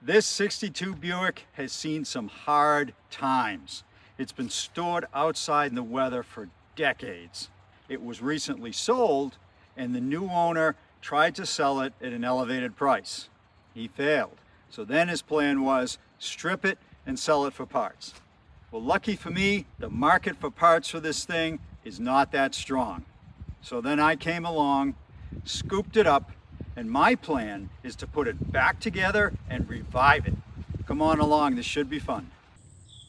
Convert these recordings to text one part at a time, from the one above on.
This 62 Buick has seen some hard times. It's been stored outside in the weather for decades. It was recently sold, and the new owner tried to sell it at an elevated price. He failed. So then his plan was strip it and sell it for parts. Well, lucky for me, the market for parts for this thing is not that strong. So then I came along, scooped it up, and my plan is to put it back together and revive it. Come on along, this should be fun.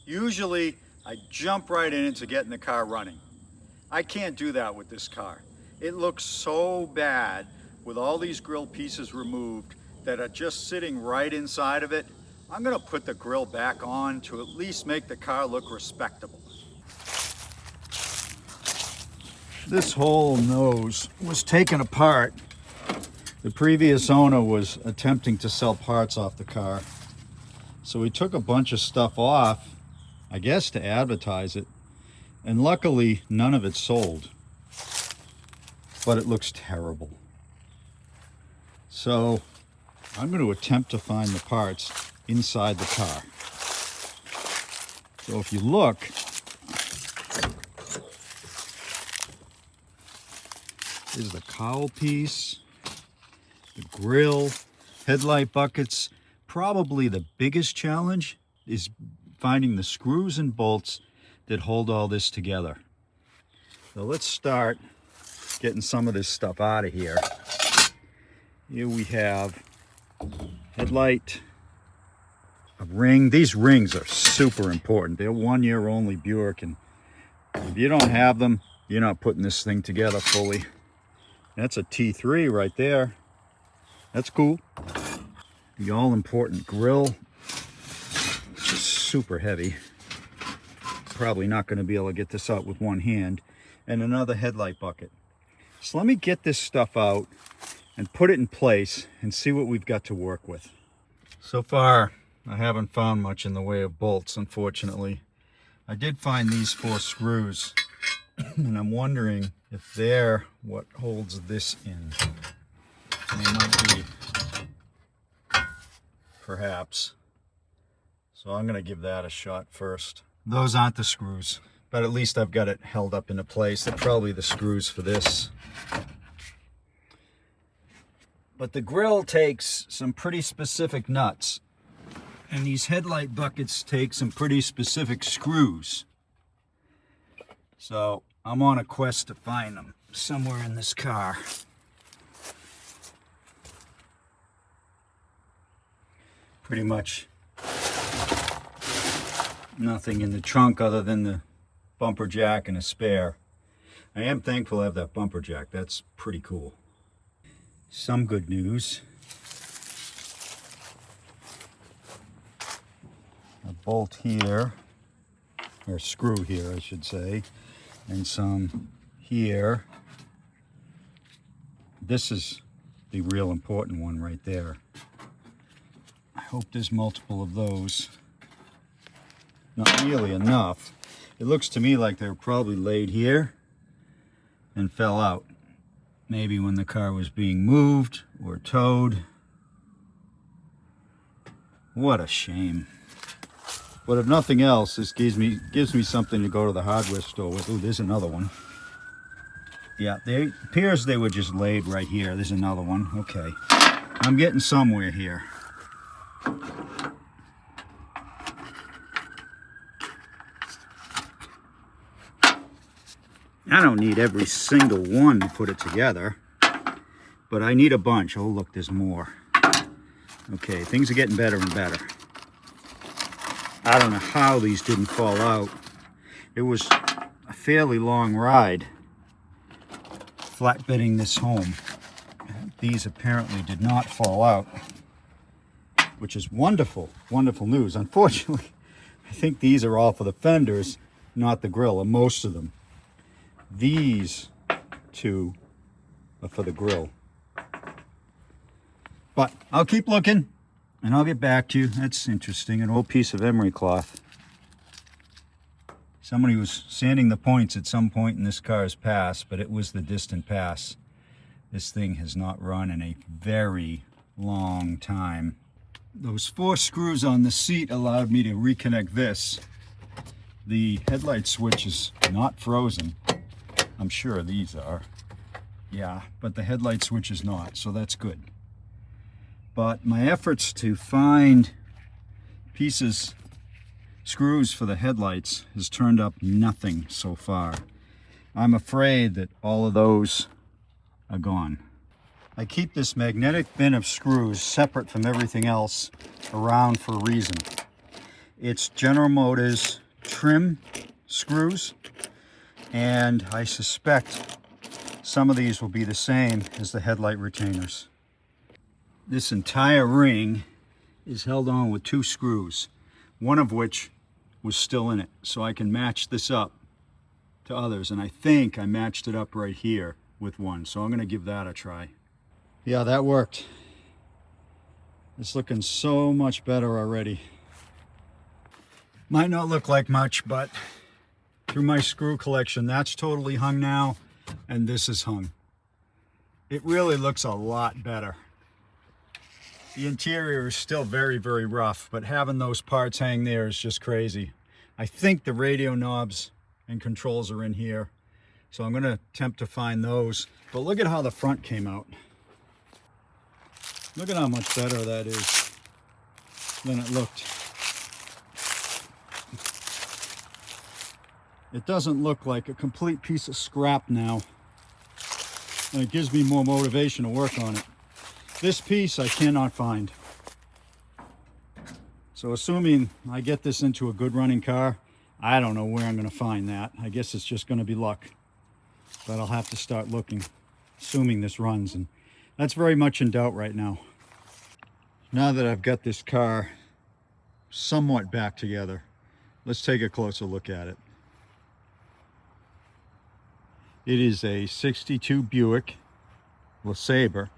Usually, I jump right into getting the car running. I can't do that with this car. It looks so bad with all these grill pieces removed that are just sitting right inside of it. I'm gonna put the grill back on to at least make the car look respectable. This whole nose was taken apart. The previous owner was attempting to sell parts off the car. So we took a bunch of stuff off, I guess to advertise it, and luckily none of it sold. But it looks terrible. So I'm going to attempt to find the parts inside the car. So if you look, there's the cowl piece, the grill, headlight buckets. Probably the biggest challenge is finding the screws and bolts that hold all this together. So let's start getting some of this stuff out of here. Here we have headlight, a ring. These rings are super important. They're 1 year only Buick, and if you don't have them, you're not putting this thing together fully. That's a T3 right there. That's cool. The all-important grill, which is super heavy. Probably not going to be able to get this out with one hand. And another headlight bucket. So let me get this stuff out and put it in place and see what we've got to work with. So far, I haven't found much in the way of bolts, unfortunately. I did find these 4 screws, and I'm wondering if they're what holds this in. They might be, perhaps. So I'm going to give that a shot first. Those aren't the screws, but at least I've got it held up into place. They're probably the screws for this. But the grill takes some pretty specific nuts, and these headlight buckets take some pretty specific screws. So I'm on a quest to find them somewhere in this car. Pretty much nothing in the trunk other than the bumper jack and a spare. I am thankful I have that bumper jack. That's pretty cool. Some good news. A bolt here, or screw here I should say, and some here. This is the real important one right there. I hope there's multiple of those. Not nearly enough. It looks to me like they were probably laid here and fell out. Maybe when the car was being moved or towed. What a shame. But if nothing else, this gives me something to go to the hardware store with. Ooh, there's another one. Yeah, it appears they were just laid right here. There's another one. Okay. I'm getting somewhere here. I don't need every single one to put it together, but I need a bunch. Oh, look, there's more. Okay, things are getting better and better. I don't know how these didn't fall out. It was a fairly long ride flatbedding this home. These apparently did not fall out, which is wonderful, wonderful news. Unfortunately, I think these are all for the fenders, not the grill, or most of them. These 2 are for the grill. But I'll keep looking and I'll get back to you. That's interesting. An old piece of emery cloth. Somebody was sanding the points at some point in this car's past, but it was the distant past. This thing has not run in a very long time. Those 4 screws on the seat allowed me to reconnect this. The headlight switch is not frozen. I'm sure these are. Yeah, but the headlight switch is not, so that's good. But my efforts to find screws for the headlights has turned up nothing so far. I'm afraid that all of those are gone. I keep this magnetic bin of screws separate from everything else around for a reason. It's General Motors trim screws, and I suspect some of these will be the same as the headlight retainers. This entire ring is held on with 2 screws, one of which was still in it, so I can match this up to others, and I think I matched it up right here with one, so I'm going to give that a try. Yeah, that worked. It's looking so much better already. Might not look like much, but through my screw collection, that's totally hung now, and this is hung. It really looks a lot better. The interior is still very, very rough, but having those parts hang there is just crazy. I think the radio knobs and controls are in here, so I'm going to attempt to find those. But look at how the front came out. Look at how much better that is than it looked. It doesn't look like a complete piece of scrap now, and it gives me more motivation to work on it. This piece I cannot find. So assuming I get this into a good running car, I don't know where I'm going to find that. I guess it's just going to be luck. But I'll have to start looking, assuming this runs. And that's very much in doubt right now. Now that I've got this car somewhat back together, let's take a closer look at it. It is a 62 Buick LeSabre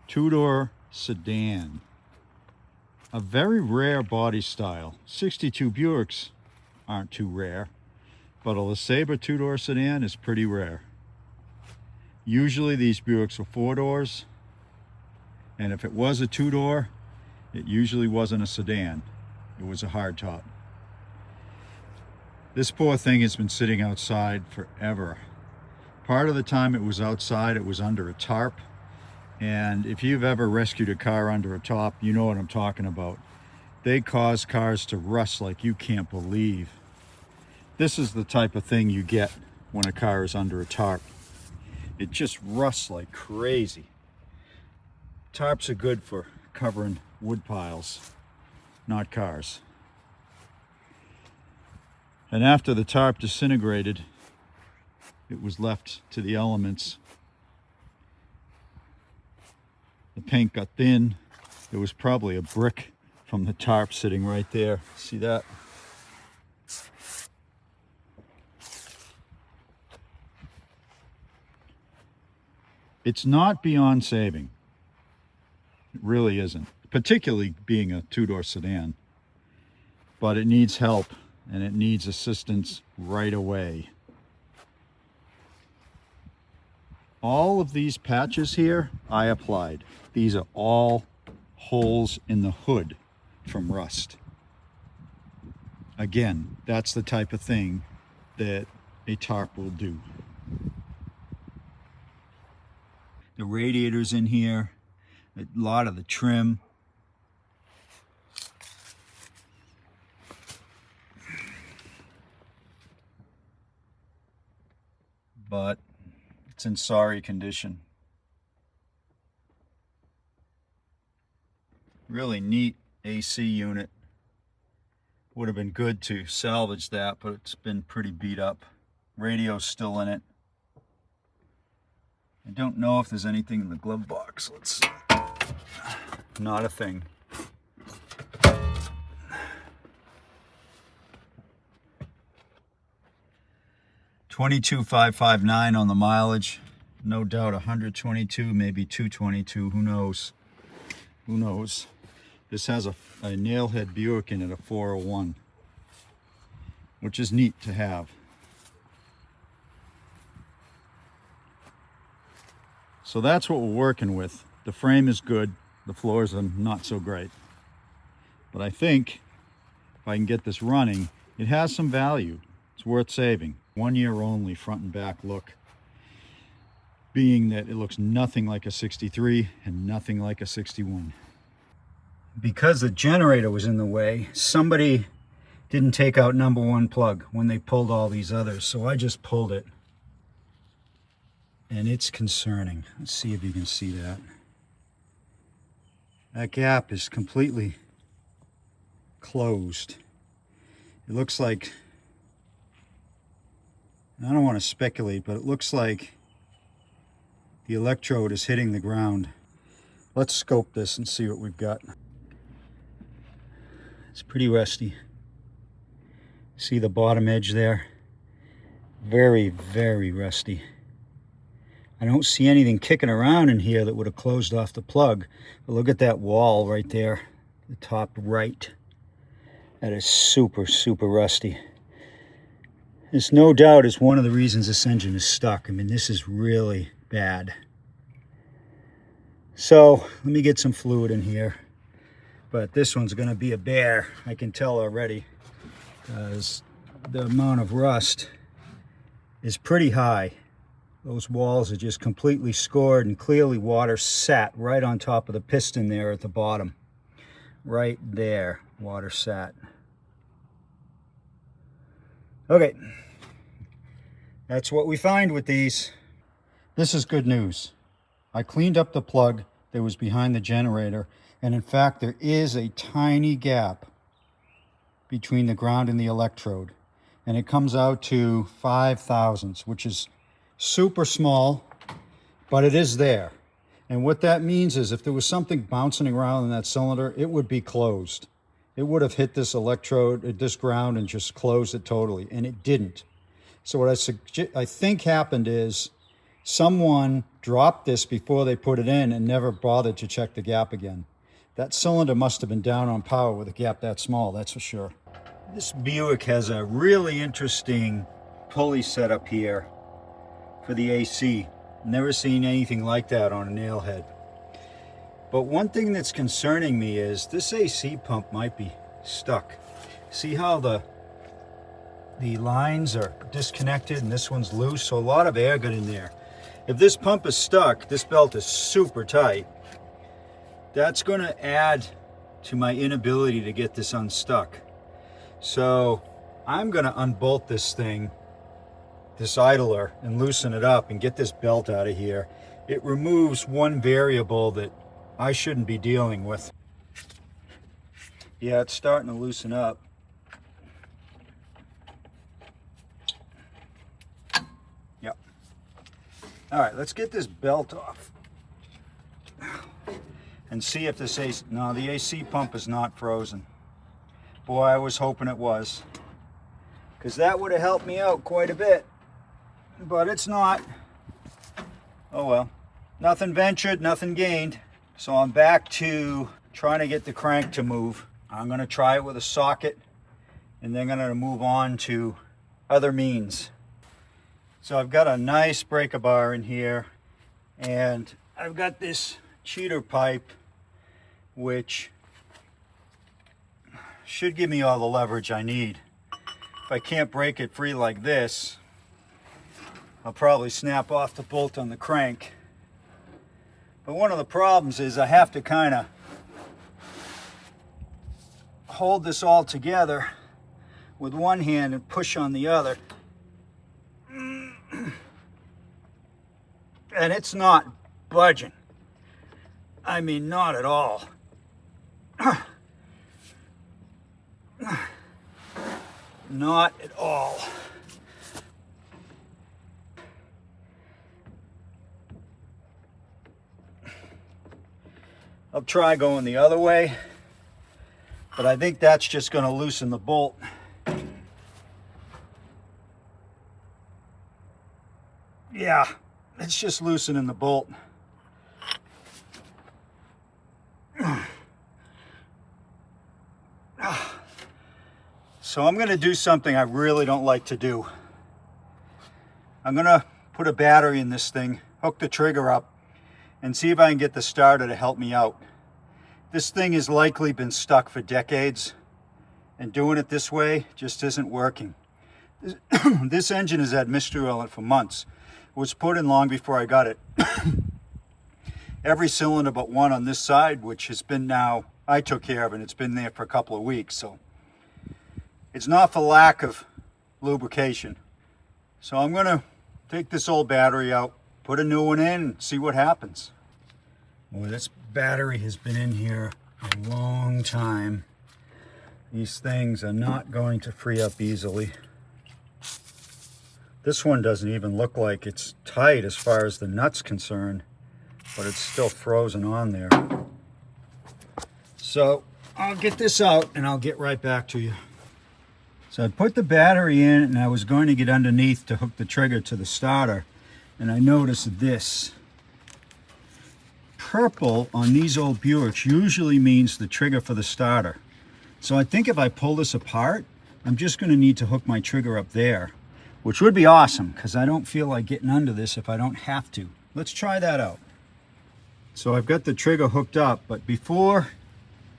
2-door sedan. A very rare body style. 62 Buicks aren't too rare, but a LeSabre 2-door sedan is pretty rare. Usually these Buicks were 4 doors, and if it was a 2-door, it usually wasn't a sedan. It was a hardtop. This poor thing has been sitting outside forever. Part of the time it was outside, it was under a tarp. And if you've ever rescued a car under a top, you know what I'm talking about. They cause cars to rust like you can't believe. This is the type of thing you get when a car is under a tarp. It just rusts like crazy. Tarps are good for covering wood piles, not cars. And after the tarp disintegrated, it was left to the elements. The paint got thin. There was probably a brick from the tarp sitting right there. See that? It's not beyond saving. It really isn't, particularly being a 2-door sedan. But it needs help, and it needs assistance right away. All of these patches here, I applied. These are all holes in the hood from rust. Again, that's the type of thing that a tarp will do. The radiator's in here, a lot of the trim. But it's in sorry condition. Really neat AC unit. Would have been good to salvage that, but it's been pretty beat up. Radio's still in it. I don't know if there's anything in the glove box. Let's see. Not a thing. $22,559 on the mileage. No doubt 122, maybe 222. Who knows? Who knows? This has a nailhead Buick in it, a 401, which is neat to have. So that's what we're working with. The frame is good. the floors are not so great. But I think if I can get this running, it has some value. It's worth saving. 1 year only, front and back look. Being that it looks nothing like a 63 and nothing like a 61. Because the generator was in the way, somebody didn't take out number 1 plug when they pulled all these others, so I just pulled it. And it's concerning. Let's see if you can see that. That gap is completely closed. It looks like, I don't want to speculate, but it looks like the electrode is hitting the ground. Let's scope this and see what we've got. It's pretty rusty. See the bottom edge there? Very, very rusty. I don't see anything kicking around in here that would have closed off the plug. But look at that wall right there, the top right. That is super, super rusty. There's no doubt it's one of the reasons this engine is stuck. I mean, this is really bad. So let me get some fluid in here. But this one's going to be a bear, I can tell already, because the amount of rust is pretty high. Those walls are just completely scored, and clearly water sat right on top of the piston there at the bottom. Right there, water sat. Okay, that's what we find with these. This is good news. I cleaned up the plug that was behind the generator, and in fact there is a tiny gap between the ground and the electrode, and it comes out to 5 thousandths, which is super small, but it is there. And what that means is if there was something bouncing around in that cylinder, it would be closed. It would have hit this electrode at this ground and just closed it totally, and it didn't. So what I think happened is someone dropped this before they put it in and never bothered to check the gap again. That cylinder must have been down on power with a gap that small, that's for sure. This Buick has a really interesting pulley setup here for the AC. Never seen anything like that on a nail head. But one thing that's concerning me is this AC pump might be stuck. See how the lines are disconnected and this one's loose, so a lot of air got in there. If this pump is stuck, this belt is super tight, that's going to add to my inability to get this unstuck. So I'm going to unbolt this thing, this idler, and loosen it up and get this belt out of here. It removes one variable that I shouldn't be dealing with. Yeah, it's starting to loosen up. Yep. All right, let's get this belt off and see if this AC, no, the AC pump is not frozen. Boy, I was hoping it was, because that would have helped me out quite a bit, but it's not. Oh well, nothing ventured, nothing gained. So I'm back to trying to get the crank to move. I'm going to try it with a socket, and then I'm going to move on to other means. So I've got a nice breaker bar in here, and I've got this cheater pipe, which should give me all the leverage I need. If I can't break it free like this, I'll probably snap off the bolt on the crank. But one of the problems is I have to kind of hold this all together with one hand and push on the other. And it's not budging. I mean, not at all. Not at all. I'll try going the other way, but I think that's just going to loosen the bolt. Yeah, it's just loosening the bolt. So I'm going to do something I really don't like to do. I'm going to put a battery in this thing, hook the trigger up, and see if I can get the starter to help me out. This thing has likely been stuck for decades, and doing it this way just isn't working. This engine has had mystery oil in it for months. It was put in long before I got it. Every cylinder but one on this side, which has been now, I took care of, and it's been there for a couple of weeks. So it's not for lack of lubrication. So I'm gonna take this old battery out, put a new one in, and see what happens. Boy, this battery has been in here a long time. These things are not going to free up easily. This one doesn't even look like it's tight as far as the nut's concerned, but it's still frozen on there. So I'll get this out and I'll get right back to you. So I put the battery in and I was going to get underneath to hook the trigger to the starter, and I noticed this. Purple on these old Buicks usually means the trigger for the starter. So I think if I pull this apart, I'm just going to need to hook my trigger up there, which would be awesome because I don't feel like getting under this if I don't have to. Let's try that out. So I've got the trigger hooked up, but before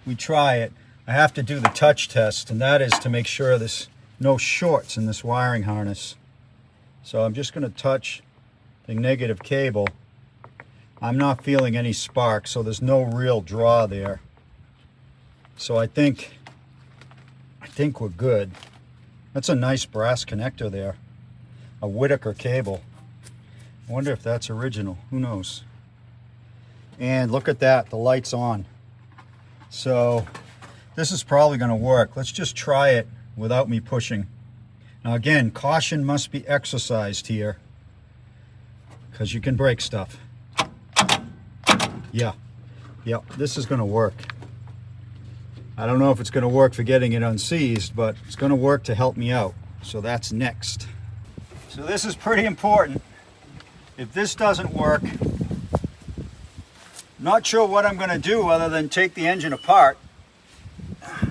we try it, I have to do the touch test, and that is to make sure there's no shorts in this wiring harness. So I'm just going to touch the negative cable. I'm not feeling any spark, so there's no real draw there. So I think we're good. That's a nice brass connector there. A Whittaker cable. I wonder if that's original. Who knows? And look at that, the light's on. So this is probably going to work. Let's just try it without me pushing. Now again, caution must be exercised here because you can break stuff. Yeah, this is going to work. I don't know if it's going to work for getting it unseized, but it's going to work to help me out. So that's next. So this is pretty important. If this doesn't work, not sure what I'm going to do other than take the engine apart,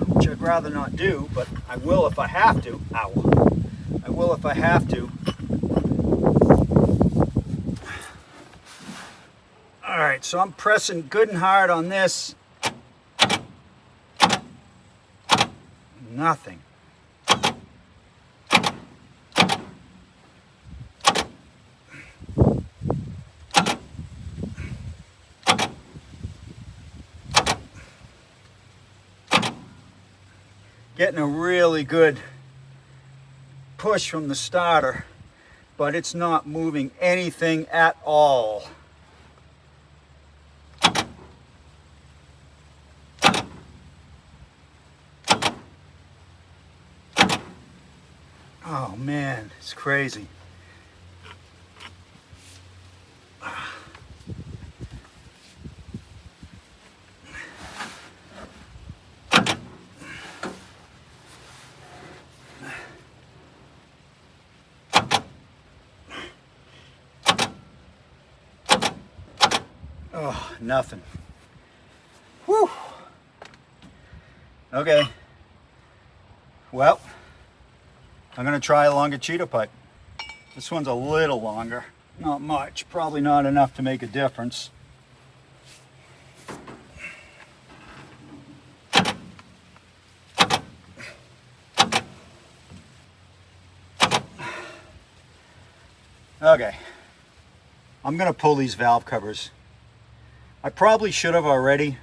which I'd rather not do, but I will if I have to. Ow. I will if I have to. All right, so I'm pressing good and hard on this. Nothing. Getting a really good push from the starter, but it's not moving anything at all. Oh man, it's crazy. Oh, nothing. Whew. Okay. Well, I'm going to try a longer cheater pipe. This one's a little longer. Not much. Probably not enough to make a difference. Okay. I'm going to pull these valve covers. I probably should have already,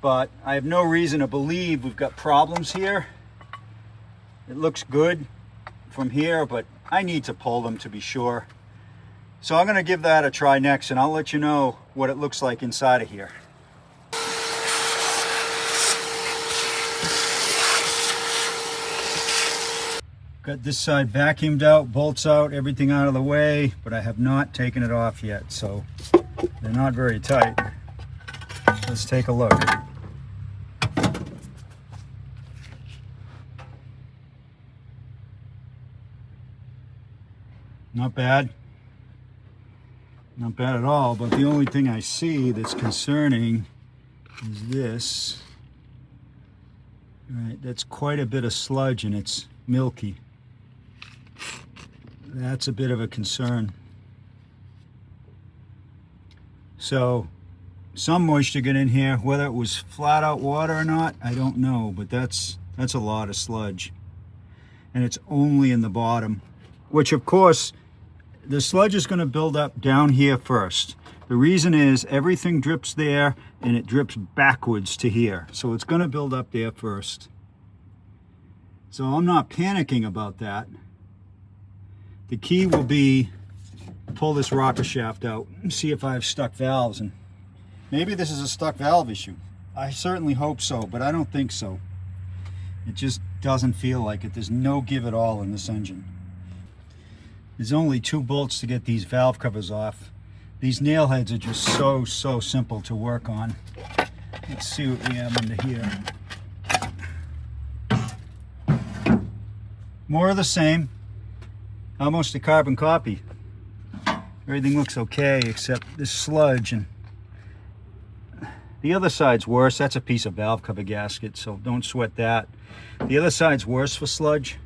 but I have no reason to believe we've got problems here. It looks good from here, but I need to pull them to be sure. So I'm going to give that a try next, and I'll let you know what it looks like inside of here. Got this side vacuumed out, bolts out, everything out of the way, but I have not taken it off yet, so they're not very tight. Let's take a look. Not bad. Not bad at all, but the only thing I see that's concerning is this. Right, that's quite a bit of sludge and it's milky. That's a bit of a concern. So some moisture get in here. Whether it was flat out water or not, I don't know, but that's a lot of sludge. And it's only in the bottom, which of course, the sludge is going to build up down here first. The reason is everything drips there and it drips backwards to here. So it's going to build up there first. So I'm not panicking about that. The key will be pull this rocker shaft out and see if I have stuck valves. And maybe this is a stuck valve issue. I certainly hope so, but I don't think so. It just doesn't feel like it. There's no give at all in this engine. There's only 2 bolts to get these valve covers off. These nail heads are just so simple to work on. Let's see what we have under here. More of the same. Almost a carbon copy. Everything looks okay except this sludge, and the other side's worse. That's a piece of valve cover gasket, so don't sweat that. The other side's worse for sludge.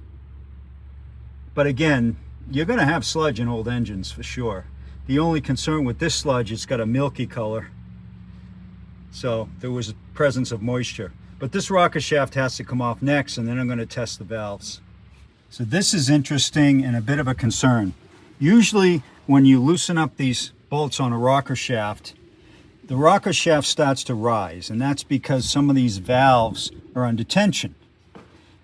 But again, you're going to have sludge in old engines for sure. The only concern with this sludge, it's got a milky color. So there was a presence of moisture. But this rocker shaft has to come off next, and then I'm going to test the valves. So this is interesting and a bit of a concern. Usually when you loosen up these bolts on a rocker shaft, the rocker shaft starts to rise, and that's because some of these valves are under tension,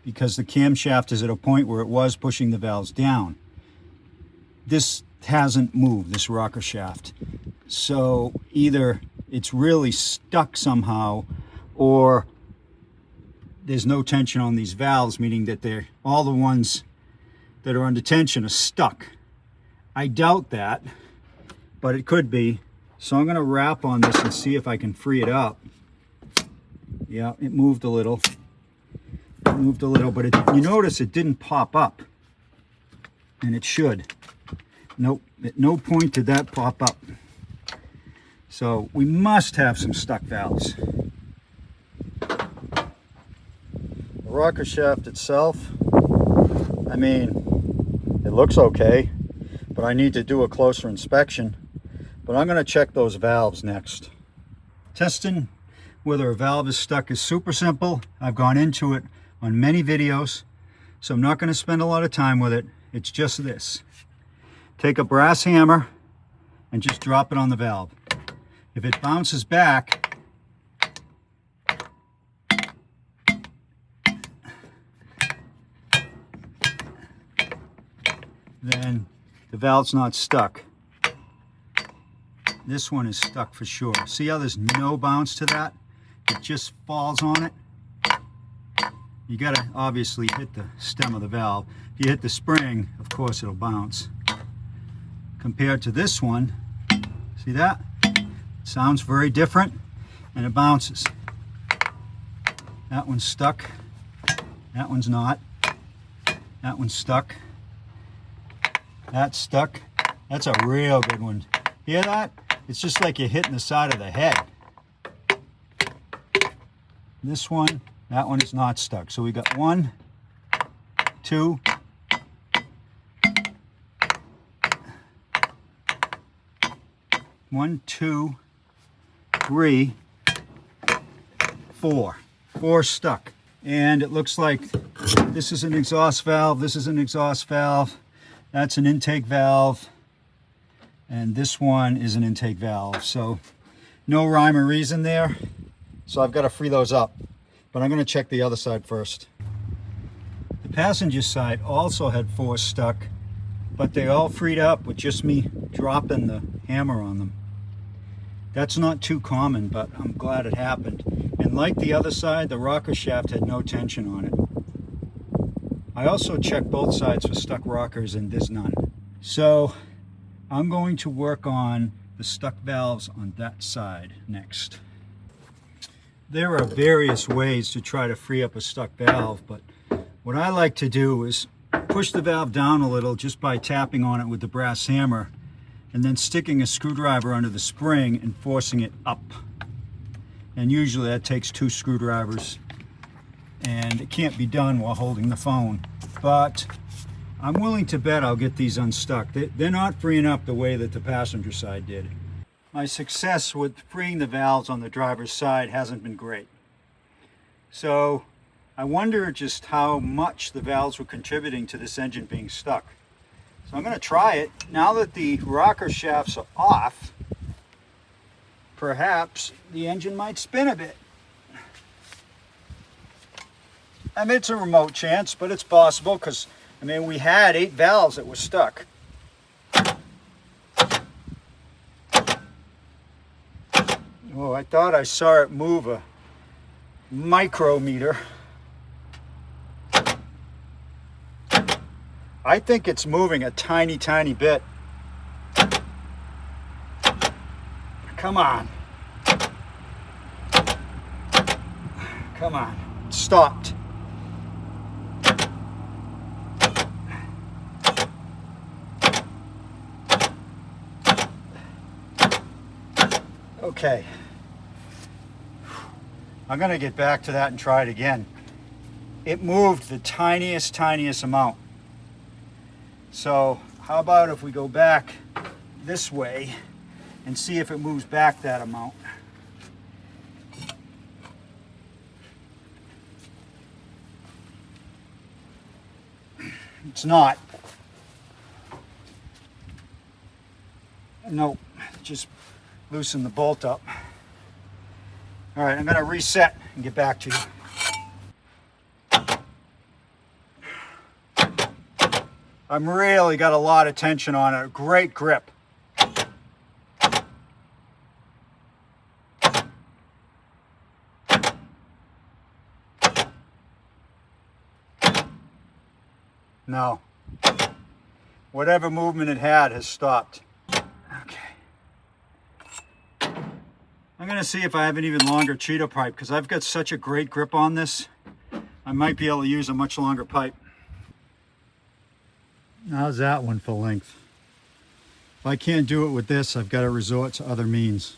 because the camshaft is at a point where it was pushing the valves down. This hasn't moved, this rocker shaft. So either it's really stuck somehow, or there's no tension on these valves, meaning that they're all the ones that are under tension are stuck. I doubt that, but it could be. So I'm going to wrap on this and see if I can free it up. Yeah, it moved a little. It moved a little, but you notice it didn't pop up, and it should. Nope, at no point did that pop up. So we must have some stuck valves. The rocker shaft itself, I mean, it looks okay, but I need to do a closer inspection. But I'm going to check those valves next. Testing whether a valve is stuck is super simple. I've gone into it on many videos, so I'm not going to spend a lot of time with it. It's just this. Take a brass hammer and just drop it on the valve. If it bounces back, then the valve's not stuck. This one is stuck for sure. See how there's no bounce to that? It just falls on it. You gotta obviously hit the stem of the valve. If you hit the spring, of course it'll bounce. Compared to this one, see that? Sounds very different, and it bounces. That one's stuck. That one's not. That one's stuck. That's stuck. That's a real good one. Hear that? It's just like you're hitting the side of the head. This one, that one is not stuck. So we got 1, 2, 1, 2, 3, 4. 4 stuck. And it looks like this is an exhaust valve, this is an exhaust valve, that's an intake valve, and this one is an intake valve. So no rhyme or reason there. So I've got to free those up. But I'm going to check the other side first. The passenger side also had 4 stuck, but they all freed up with just me dropping the hammer on them. That's not too common, but I'm glad it happened. And like the other side, the rocker shaft had no tension on it. I also checked both sides for stuck rockers, and there's none. So I'm going to work on the stuck valves on that side next. There are various ways to try to free up a stuck valve, but what I like to do is push the valve down a little just by tapping on it with the brass hammer, and then sticking a screwdriver under the spring and forcing it up. And usually that takes 2 screwdrivers, and it can't be done while holding the phone. But I'm willing to bet I'll get these unstuck. They're not freeing up the way that the passenger side did. my success with freeing the valves on the driver's side hasn't been great. So I wonder just how much the valves were contributing to this engine being stuck. So I'm going to try it. Now that the rocker shafts are off, perhaps the engine might spin a bit. I mean, it's a remote chance, but it's possible because, I mean, we had 8 valves that were stuck. Oh, I thought I saw it move a micrometer. I think it's moving a tiny, tiny bit. Come on. Come on. It stopped. Okay. I'm going to get back to that and try it again. It moved the tiniest, tiniest amount. So how about if we go back this way and see if it moves back that amount. It's not. Nope, just loosen the bolt up. All right, I'm going to reset and get back to you. I'm really got a lot of tension on it. Great grip. No. Whatever movement it had has stopped. Okay. I'm going to see if I have an even longer Cheeto pipe because I've got such a great grip on this. I might be able to use a much longer pipe. How's that one for length? If I can't do it with this, I've got to resort to other means.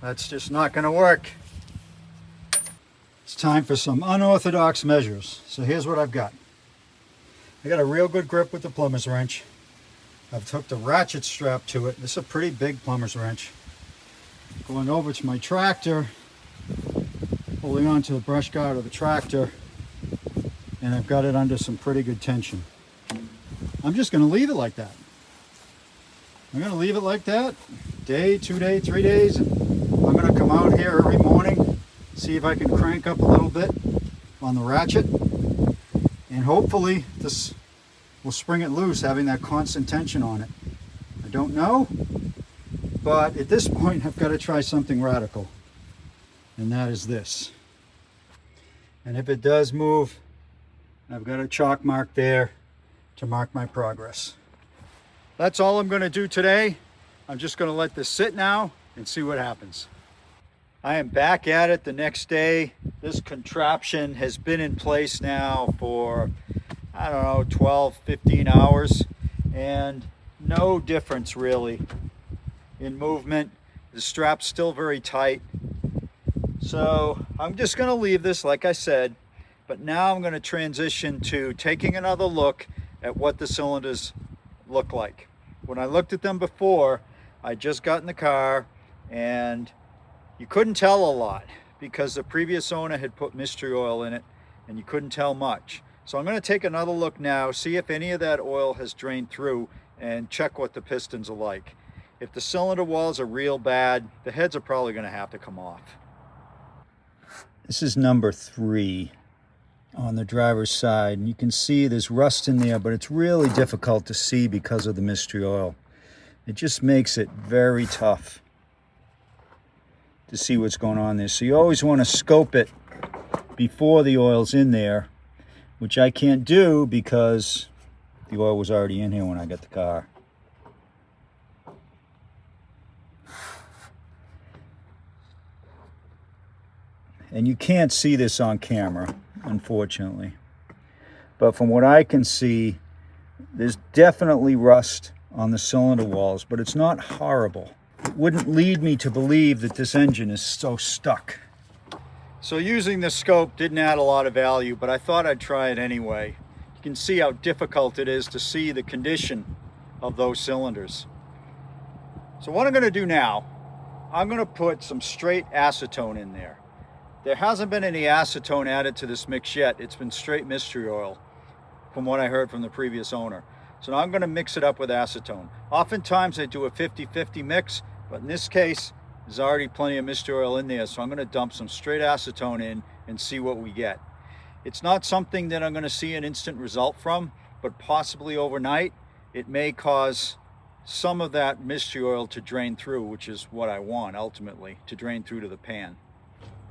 That's just not going to work. It's time for some unorthodox measures. So here's what I've got. I got a real good grip with the plumber's wrench. I've hooked a ratchet strap to it. This is a pretty big plumber's wrench. Going over to my tractor, holding on to the brush guard of the tractor, and I've got it under some pretty good tension. I'm just going to leave it like that. I'm going to leave it like that. Day, 2 days, 3 days. I'm going to come out here every morning, see if I can crank up a little bit on the ratchet, and hopefully this will spring it loose, having that constant tension on it. I don't know, but at this point I've got to try something radical, and that is this. And if it does move, I've got a chalk mark there to mark my progress. That's all I'm going to do today. I'm just going to let this sit now and see what happens. I am back at it the next day. This contraption has been in place now for, I don't know, 12, 15 hours, and no difference really in movement. The strap's still very tight. So I'm just going to leave this like I said, but now I'm going to transition to taking another look at what the cylinders look like. When I looked at them before, I just got in the car and you couldn't tell a lot because the previous owner had put mystery oil in it and you couldn't tell much. So I'm going to take another look now, see if any of that oil has drained through and check what the pistons are like. If the cylinder walls are real bad, the heads are probably going to have to come off. This is number 3 on the driver's side, and you can see there's rust in there, but it's really difficult to see because of the mystery oil. It just makes it very tough to see what's going on there. So you always want to scope it before the oil's in there, which I can't do because the oil was already in here when I got the car. And you can't see this on camera, unfortunately. But from what I can see, there's definitely rust on the cylinder walls, but it's not horrible. It wouldn't lead me to believe that this engine is so stuck. So using the scope didn't add a lot of value, but I thought I'd try it anyway. You can see how difficult it is to see the condition of those cylinders. So what I'm going to do now, I'm going to put some straight acetone in there. There hasn't been any acetone added to this mix yet. It's been straight mystery oil, from what I heard from the previous owner. So now I'm going to mix it up with acetone. Oftentimes I do a 50-50 mix, but in this case, there's already plenty of mystery oil in there, so I'm going to dump some straight acetone in and see what we get. It's not something that I'm going to see an instant result from, but possibly overnight, it may cause some of that mystery oil to drain through, which is what I want ultimately, to drain through to the pan.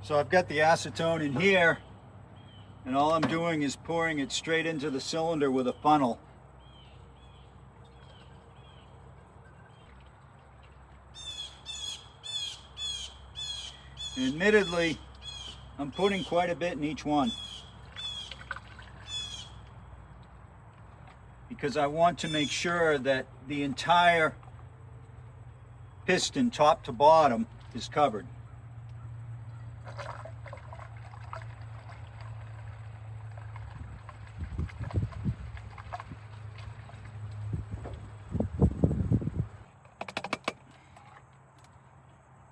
So I've got the acetone in here, and all I'm doing is pouring it straight into the cylinder with a funnel. And admittedly, I'm putting quite a bit in each one, because I want to make sure that the entire piston, top to bottom, is covered.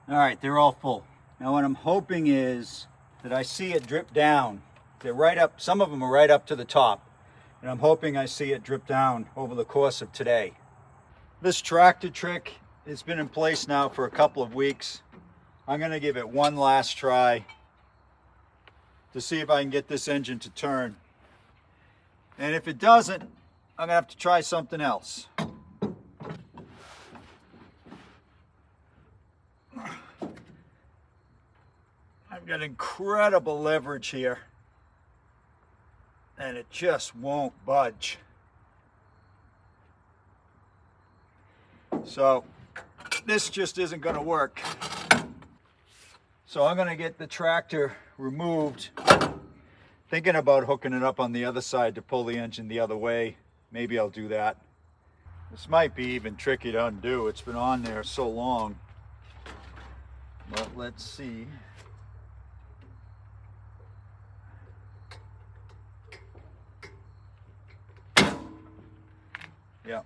All right, they're all full. Now what I'm hoping is that I see it drip down. They're right up, some of them are right up to the top. And I'm hoping I see it drip down over the course of today. This tractor trick has been in place now for a couple of weeks. I'm gonna give it one last try to see if I can get this engine to turn. And if it doesn't, I'm gonna have to try something else. I've got incredible leverage here, and it just won't budge. So this just isn't going to work. So I'm going to get the tractor removed, thinking about hooking it up on the other side to pull the engine the other way. Maybe I'll do that. This might be even tricky to undo. It's been on there so long. But let's see. Yeah,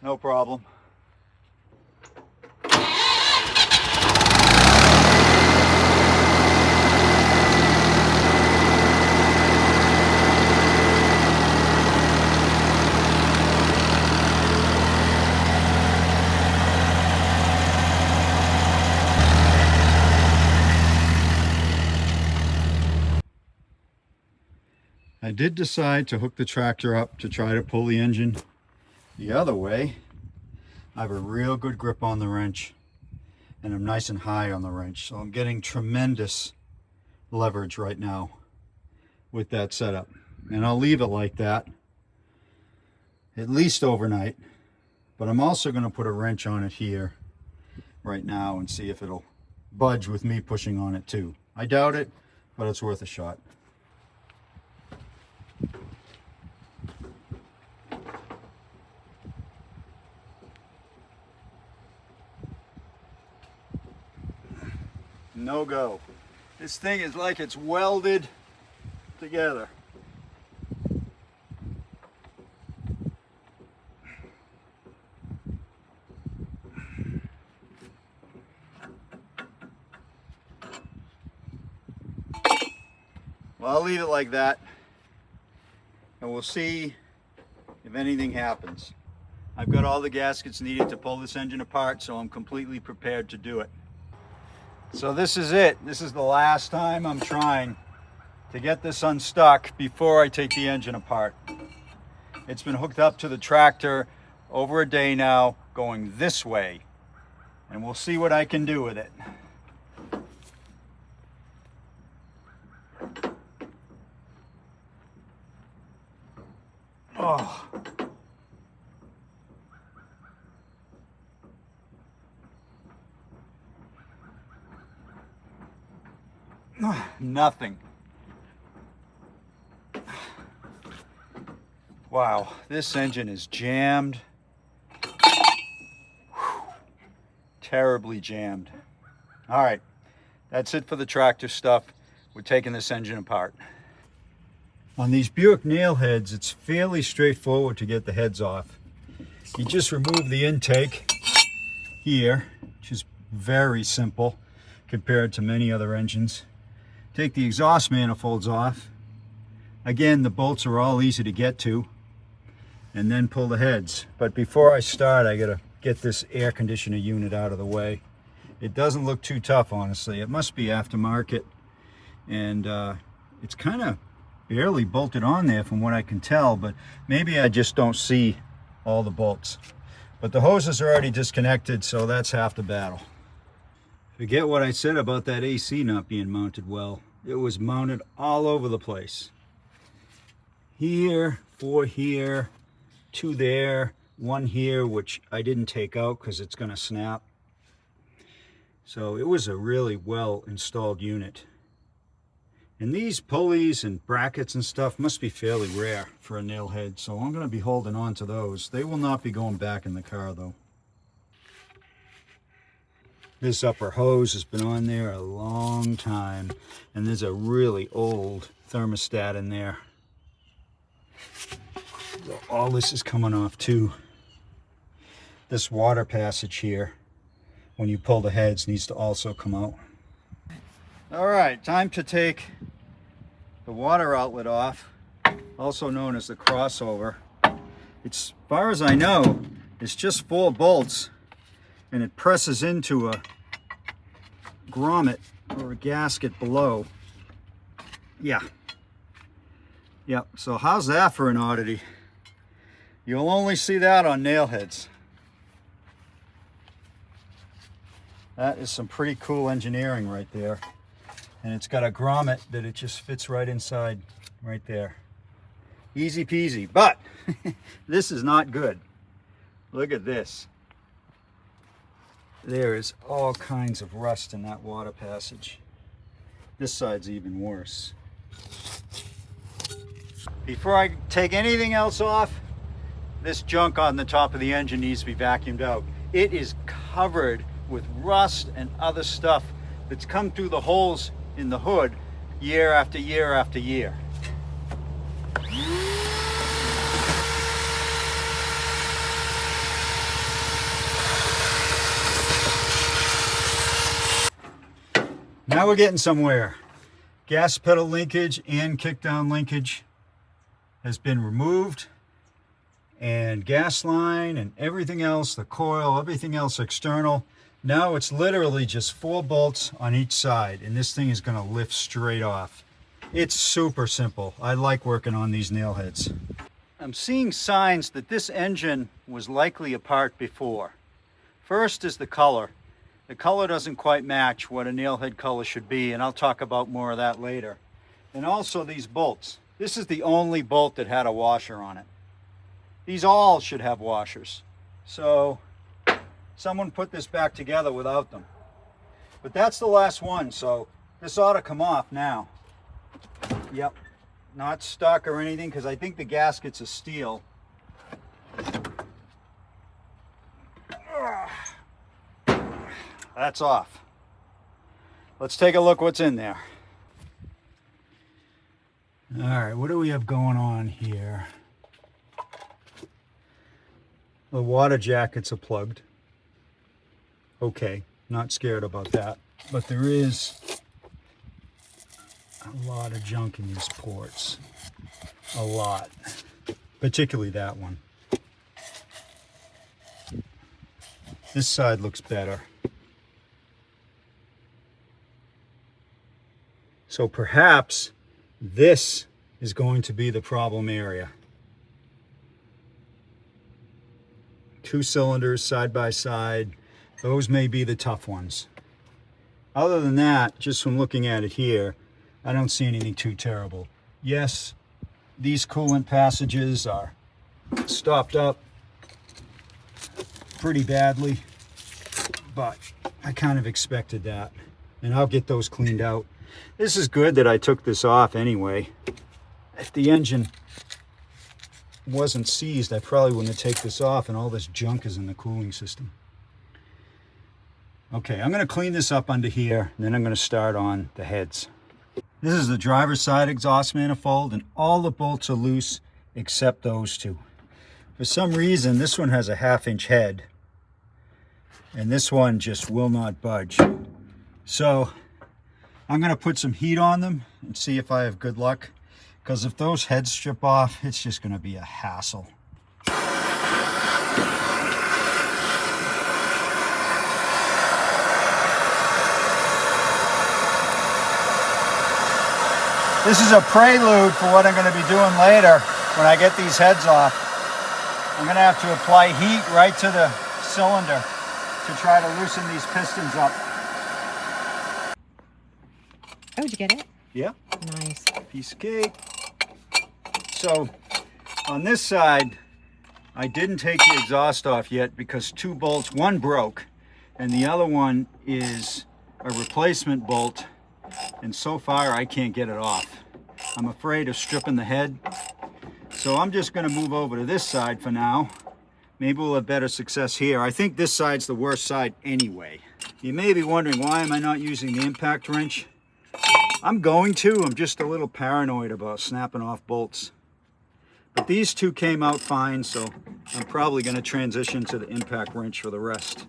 no problem. I did decide to hook the tractor up to try to pull the engine the other way. I have a real good grip on the wrench, and I'm nice and high on the wrench, so I'm getting tremendous leverage right now with that setup. And I'll leave it like that at least overnight, but I'm also going to put a wrench on it here right now and see if it'll budge with me pushing on it too. I doubt it, but it's worth a shot. No go. This thing is like it's welded together. Well, I'll leave it like that, and we'll see if anything happens. I've got all the gaskets needed to pull this engine apart, so I'm completely prepared to do it. So this is it. This is the last time I'm trying to get this unstuck before I take the engine apart. It's been hooked up to the tractor over a day now, going this way, and we'll see what I can do with it. Oh. nothing. Wow, this engine is jammed. Whew. Terribly jammed. All right, that's it for the tractor stuff. We're taking this engine apart. On these Buick nail heads, it's fairly straightforward to get the heads off. You just remove the intake here, which is very simple compared to many other engines. Take the exhaust manifolds off. Again, the bolts are all easy to get to. And then pull the heads. But before I start, I gotta get this air conditioner unit out of the way. It doesn't look too tough, honestly. It must be aftermarket. And it's kind of barely bolted on there from what I can tell, but maybe I just don't see all the bolts. But the hoses are already disconnected, so that's half the battle. Forget what I said about that AC not being mounted well. It was mounted all over the place. Here, 4 here, 2 there, 1 here, which I didn't take out because it's going to snap. So it was a really well installed unit. And these pulleys and brackets and stuff must be fairly rare for a nail head, so I'm going to be holding on to those. They will not be going back in the car though. This upper hose has been on there a long time, and there's a really old thermostat in there. All this is coming off too. This water passage here, when you pull the heads, needs to also come out. All right, time to take the water outlet off, also known as the crossover. As far as I know, it's just 4 bolts, and it presses into a grommet or a gasket below. Yeah. Yep, so how's that for an oddity? You'll only see that on nail heads. That is some pretty cool engineering right there. And it's got a grommet that it just fits right inside, right there. Easy peasy, but this is not good. Look at this. There is all kinds of rust in that water passage. This side's even worse. Before I take anything else off, this junk on the top of the engine needs to be vacuumed out. It is covered with rust and other stuff that's come through the holes in the hood year after year after year. Now we're getting somewhere. Gas pedal linkage and kickdown linkage has been removed, and gas line and everything else, the coil, everything else external. Now it's literally just 4 bolts on each side, and this thing is going to lift straight off. It's super simple. I like working on these nail heads. I'm seeing signs that this engine was likely apart before. First is the color. The color doesn't quite match what a nail head color should be, and I'll talk about more of that later. And also these bolts. This is the only bolt that had a washer on it. These all should have washers. So someone put this back together without them. But that's the last one, so this ought to come off now. Yep, not stuck or anything, because I think the gasket's a steel. That's off. Let's take a look what's in there. All right, what do we have going on here? The water jackets are plugged. Okay, not scared about that. But there is a lot of junk in these ports. A lot. Particularly that one. This side looks better. So perhaps this is going to be the problem area. 2 cylinders side by side. Those may be the tough ones. Other than that, just from looking at it here, I don't see anything too terrible. Yes, these coolant passages are stopped up pretty badly, but I kind of expected that. And I'll get those cleaned out. This is good that I took this off anyway. If the engine wasn't seized, I probably wouldn't take this off, and all this junk is in the cooling system. Okay, I'm going to clean this up under here, and then I'm going to start on the heads. This is the driver's side exhaust manifold, and all the bolts are loose except those two. For some reason, this one has a 1/2-inch head, and this one just will not budge. So I'm going to put some heat on them and see if I have good luck, because if those heads strip off, it's just going to be a hassle. This is a prelude for what I'm going to be doing later when I get these heads off. I'm going to have to apply heat right to the cylinder to try to loosen these pistons up. Oh, did you get it? Yeah. Nice. Piece of cake. So on this side, I didn't take the exhaust off yet because 2 bolts, one broke and the other one is a replacement bolt, and so far I can't get it off. I'm afraid of stripping the head, so I'm just going to move over to this side for now. Maybe we'll have better success here. I think this side's the worst side anyway. You may be wondering, why am I not using the impact wrench? I'm going to. I'm just a little paranoid about snapping off bolts. But these two came out fine, so I'm probably going to transition to the impact wrench for the rest.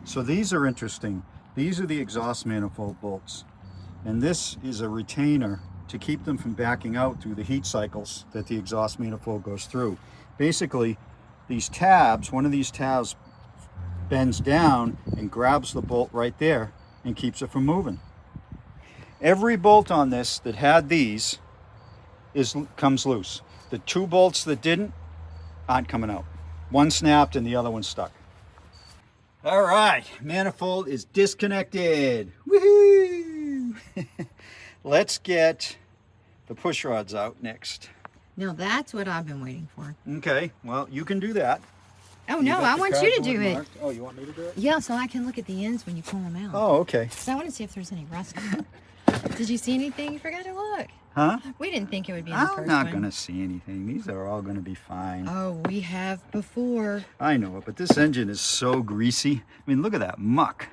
So these are interesting. These are the exhaust manifold bolts. And this is a retainer to keep them from backing out through the heat cycles that the exhaust manifold goes through. Basically, these tabs, one of these tabs bends down and grabs the bolt right there and keeps it from moving. Every bolt on this that had these comes loose. The 2 bolts that didn't aren't coming out. One snapped and the other one stuck. All right, manifold is disconnected. Woohoo! Let's get the push rods out next. Now that's what I've been waiting for. Okay, well, you can do that. Oh, no, I want you to do it. Marked. Oh, you want me to do it? Yeah, so I can look at the ends when you pull them out. Oh, okay. So I want to see if there's any rust on it. Did you see anything? You forgot to look. Huh? We didn't think it would be in the first I'm not one. going to see anything. These are all going to be fine. Oh, we have before. I know it, but this engine is so greasy. I mean, look at that muck.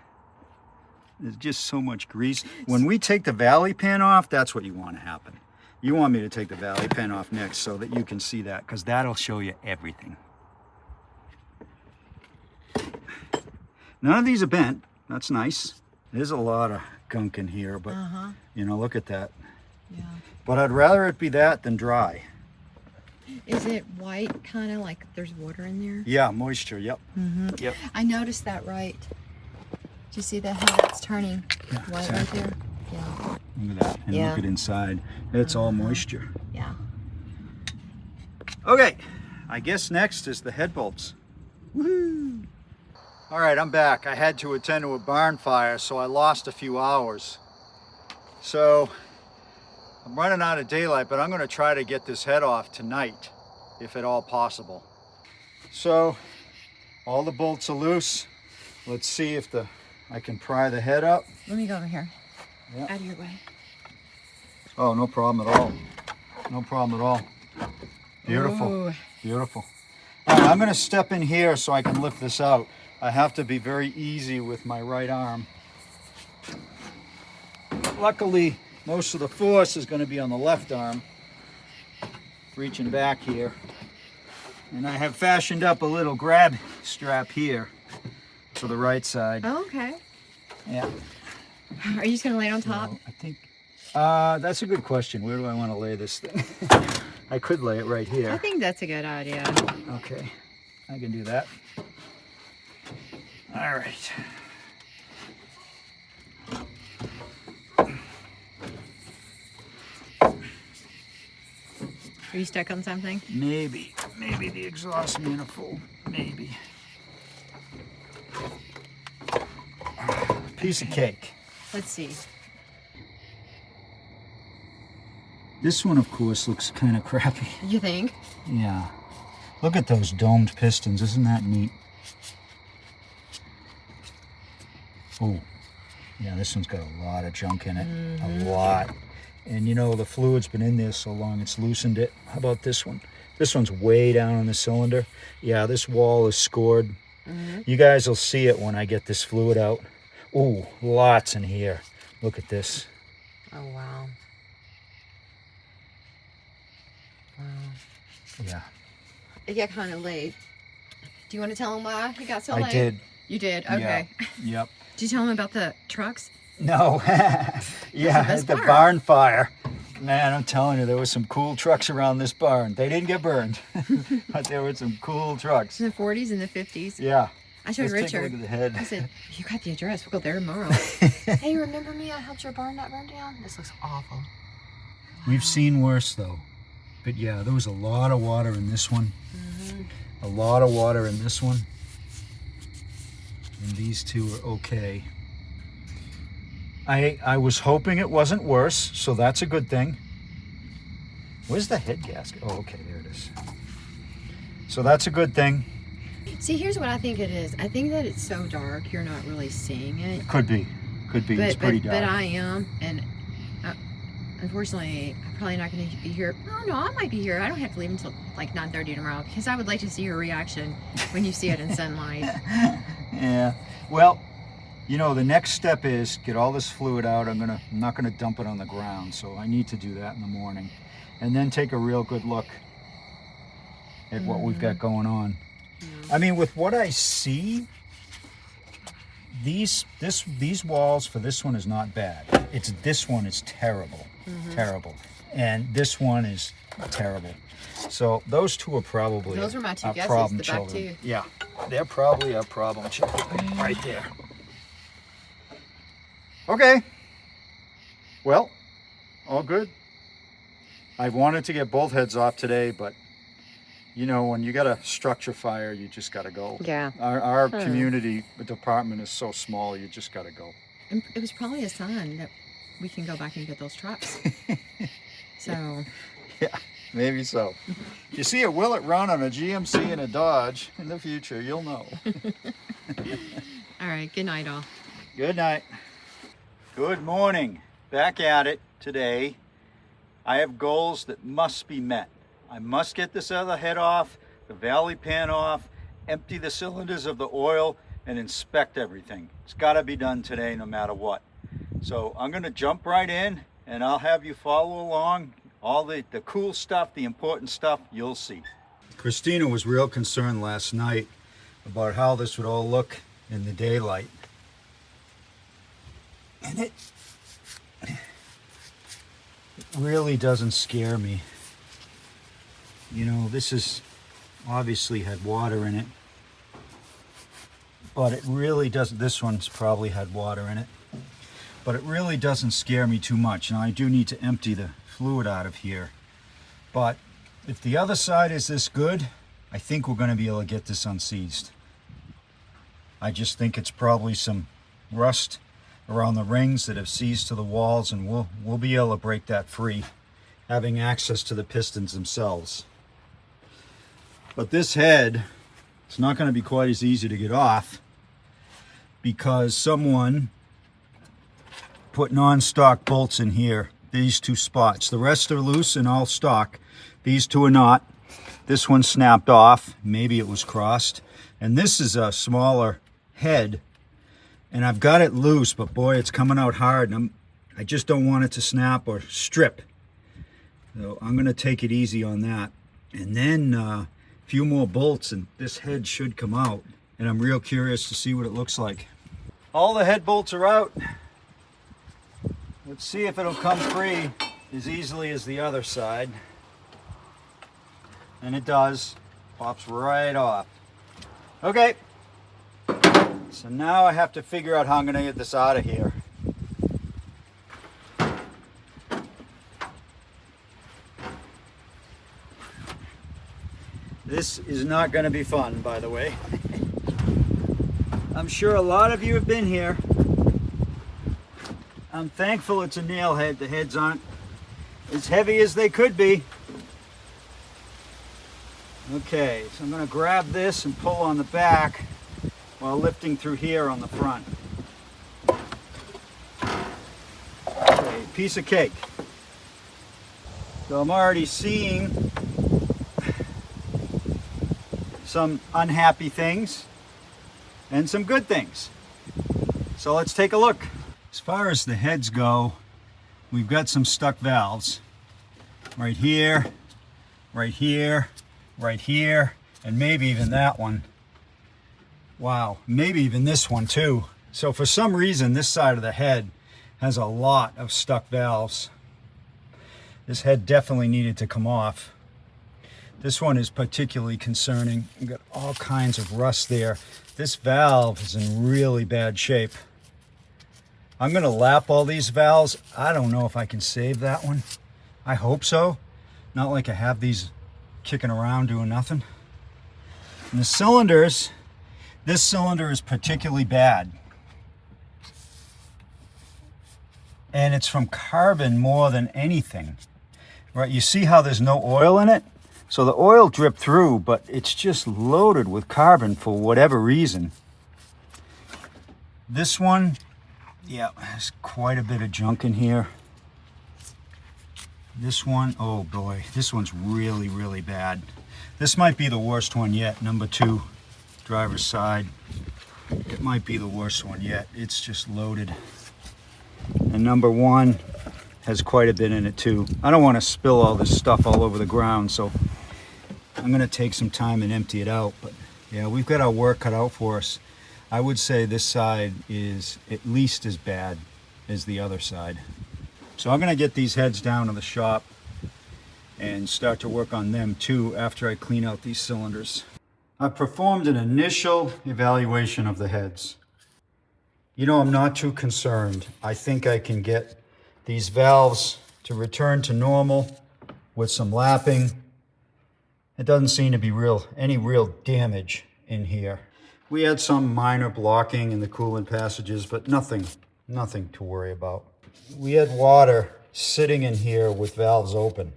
There's just so much grease. When we take the valley pan off, that's what you want to happen. You want me to take the valley pan off next so that you can see that, because that'll show you everything. None of these are bent. That's nice. There's a lot of gunk in here, but you know, look at that. Yeah. But I'd rather it be that than dry. Is it white, kind of like there's water in there? Yeah, moisture, yep. Yep. I noticed that right. Do you see that, how that's turning white exactly. right there? Yeah. Look at that. And look at inside. It's all moisture. Yeah. Okay, I guess next is the head bolts. Woohoo! All right, I'm back. I had to attend to a barn fire, so I lost a few hours. So I'm running out of daylight, but I'm going to try to get this head off tonight, if at all possible. So all the bolts are loose. Let's see if I can pry the head up. Let me go over here. Yep. Out of your way. Oh, no problem at all. No problem at all. Beautiful. Ooh. Beautiful. All right, I'm going to step in here so I can lift this out. I have to be very easy with my right arm. Luckily, most of the force is going to be on the left arm. Reaching back here. And I have fashioned up a little grab strap here for the right side. Oh, okay. Yeah. Are you just going to lay it on top? I think that's a good question. Where do I want to lay this thing? I could lay it right here. I think that's a good idea. Okay, I can do that. All right. Are you stuck on something? Maybe the exhaust manifold, maybe. Piece of cake. Let's see. This one, of course, looks kind of crappy. You think? Yeah. Look at those domed pistons. Isn't that neat? Oh, Yeah, this one's got a lot of junk in it, a lot. And you know, the fluid's been in there so long, it's loosened it. How about this one? This one's way down on the cylinder. Yeah, this wall is scored. You guys will see it when I get this fluid out. Ooh, lots in here. Look at this. Oh, wow. Wow. Yeah. It got kind of late. Do you want to tell them why it got so late? I did. You did? Okay. Yeah. Yep. Did you tell them about the trucks? No. Yeah, the part. barn fire. Man, I'm telling you, there were some cool trucks around this barn. They didn't get burned, but there were some cool trucks. In the 40s and the 50s. Yeah. I showed Let's take a Richard. look at the head. I said, you got the address. We'll go there tomorrow. Hey, remember me? I helped your barn not burn down? This looks awful. We've seen worse, though. But yeah, there was a lot of water in this one. A lot of water in this one. And these two are okay. I was hoping it wasn't worse, so that's a good thing. Where's the head gasket? Oh, okay, there it is. So that's a good thing. See, here's what I think it is. I think that it's so dark, you're not really seeing it. Could be. Could be. It's pretty dark. But I am, and unfortunately, I'm probably not going to be here. Oh, no, I might be here. I don't have to leave until like 9:30 tomorrow, because I would like to see your reaction when you see it in sunlight. Yeah. Well, you know, the next step is get all this fluid out. I'm not gonna dump it on the ground, so I need to do that in the morning, and then take a real good look at what we've got going on. I mean, with what I see, these walls for this one is not bad. It's this one is terrible, terrible, and this one is terrible. So those two are probably those were my two guesses. problem The back children. two. Yeah, they're probably our problem children right there. Okay. Well, all good. I wanted to get both heads off today, but you know, when you got a structure fire, you just got to go. Yeah. Our community department is so small, you just got to go. And it was probably a sign that we can go back and get those trucks. So. Yeah, maybe so. If you see a Willet run on a GMC and a Dodge in the future, you'll know. All right. Good night, all. Good night. Good morning. Back at it today. I have goals that must be met. I must get this other head off, the valley pan off, empty the cylinders of the oil, and inspect everything. It's got to be done today no matter what. So I'm going to jump right in, and I'll have you follow along. All the cool stuff, the important stuff, you'll see. Christina was real concerned last night about how this would all look in the daylight. And it really doesn't scare me. You know, this is obviously had water in it, but it really doesn't. This one's probably had water in it, but it really doesn't scare me too much. Now I do need to empty the fluid out of here, but if the other side is this good, I think we're going to be able to get this unseized. I just think it's probably some rust around the rings that have seized to the walls, and we'll be able to break that free, having access to the pistons themselves. But this head, it's not going to be quite as easy to get off, because someone put non-stock bolts in here, these two spots. The rest are loose and all stock. These two are not. This one snapped off, maybe it was crossed, and this is a smaller head. And I've got it loose, but boy, it's coming out hard, and I just don't want it to snap or strip. So I'm going to take it easy on that. And then a few more bolts, and this head should come out. And I'm real curious to see what it looks like. All the head bolts are out. Let's see if it'll come free as easily as the other side. And it does. Pops right off. Okay. So now I have to figure out how I'm going to get this out of here. This is not going to be fun, by the way. I'm sure a lot of you have been here. I'm thankful it's a nail head. The heads aren't as heavy as they could be. Okay, so I'm going to grab this and pull on the back while lifting through here on the front. piece of cake. So I'm already seeing some unhappy things and some good things. So let's take a look. As far as the heads go, we've got some stuck valves right here, right here, right here, and maybe even that one. Wow, maybe even this one too. So for some reason, this side of the head has a lot of stuck valves. This head definitely needed to come off. This one is particularly concerning. You've got all kinds of rust there. This valve is in really bad shape. I'm gonna lap all these valves. I don't know if I can save that one. I hope so. Not like I have these kicking around doing nothing. And the cylinders, this cylinder is particularly bad. And it's from carbon more than anything. Right, you see how there's no oil in it? So the oil dripped through, but it's just loaded with carbon for whatever reason. This one, yeah, has quite a bit of junk in here. This one, oh boy, this one's really, really bad. This might be the worst one yet, number 2, driver's side. It might be the worst one yet. It's just loaded. And number 1 has quite a bit in it too. I don't want to spill all this stuff all over the ground, so I'm going to take some time and empty it out. But yeah, we've got our work cut out for us. I would say this side is at least as bad as the other side. So I'm going to get these heads down to the shop and start to work on them too after I clean out these cylinders. I've performed an initial evaluation of the heads. You know, I'm not too concerned. I think I can get these valves to return to normal with some lapping. It doesn't seem to be any real damage in here. We had some minor blocking in the coolant passages, but nothing to worry about. We had water sitting in here with valves open.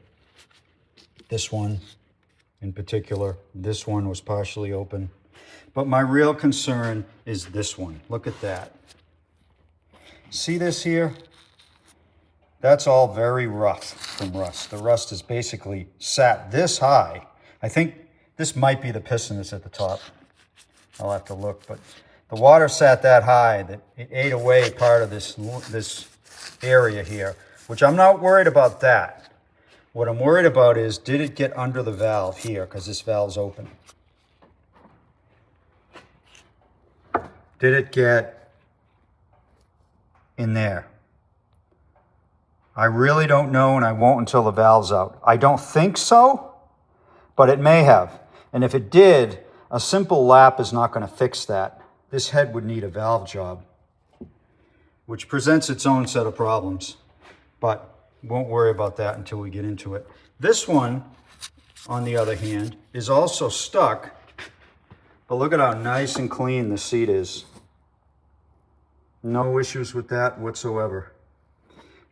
This one in particular, this one was partially open. But my real concern is this one. Look at that. See this here? That's all very rough from rust. The rust is basically sat this high. I think this might be the piston that's at the top. I'll have to look, but the water sat that high that it ate away part of this area here, which I'm not worried about that. What I'm worried about is, did it get under the valve here, because this valve's open? Did it get in there? I really don't know, and I won't until the valve's out. I don't think so, but it may have. And if it did, a simple lap is not going to fix that. This head would need a valve job, which presents its own set of problems, but won't worry about that until we get into it. This one, on the other hand, is also stuck, but look at how nice and clean the seat is. No issues with that whatsoever.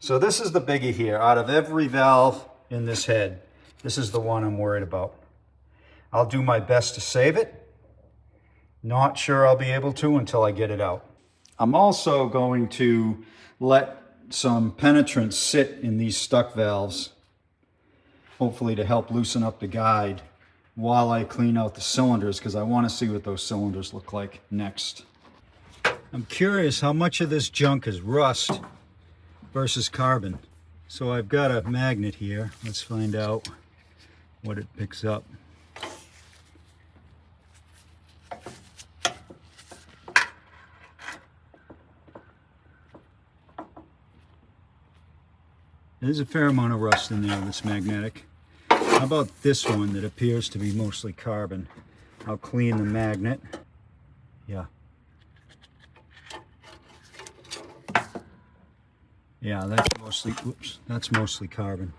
So this is the biggie here. Out of every valve in this head, this is the one I'm worried about. I'll do my best to save it. Not sure I'll be able to until I get it out. I'm also going to let some penetrant sit in these stuck valves, hopefully to help loosen up the guide while I clean out the cylinders, because I want to see what those cylinders look like next. I'm curious how much of this junk is rust versus carbon. So I've got a magnet here. Let's find out what it picks up. There's a fair amount of rust in there that's magnetic. How about this one that appears to be mostly carbon? I'll clean the magnet. Yeah. Yeah, that's mostly carbon.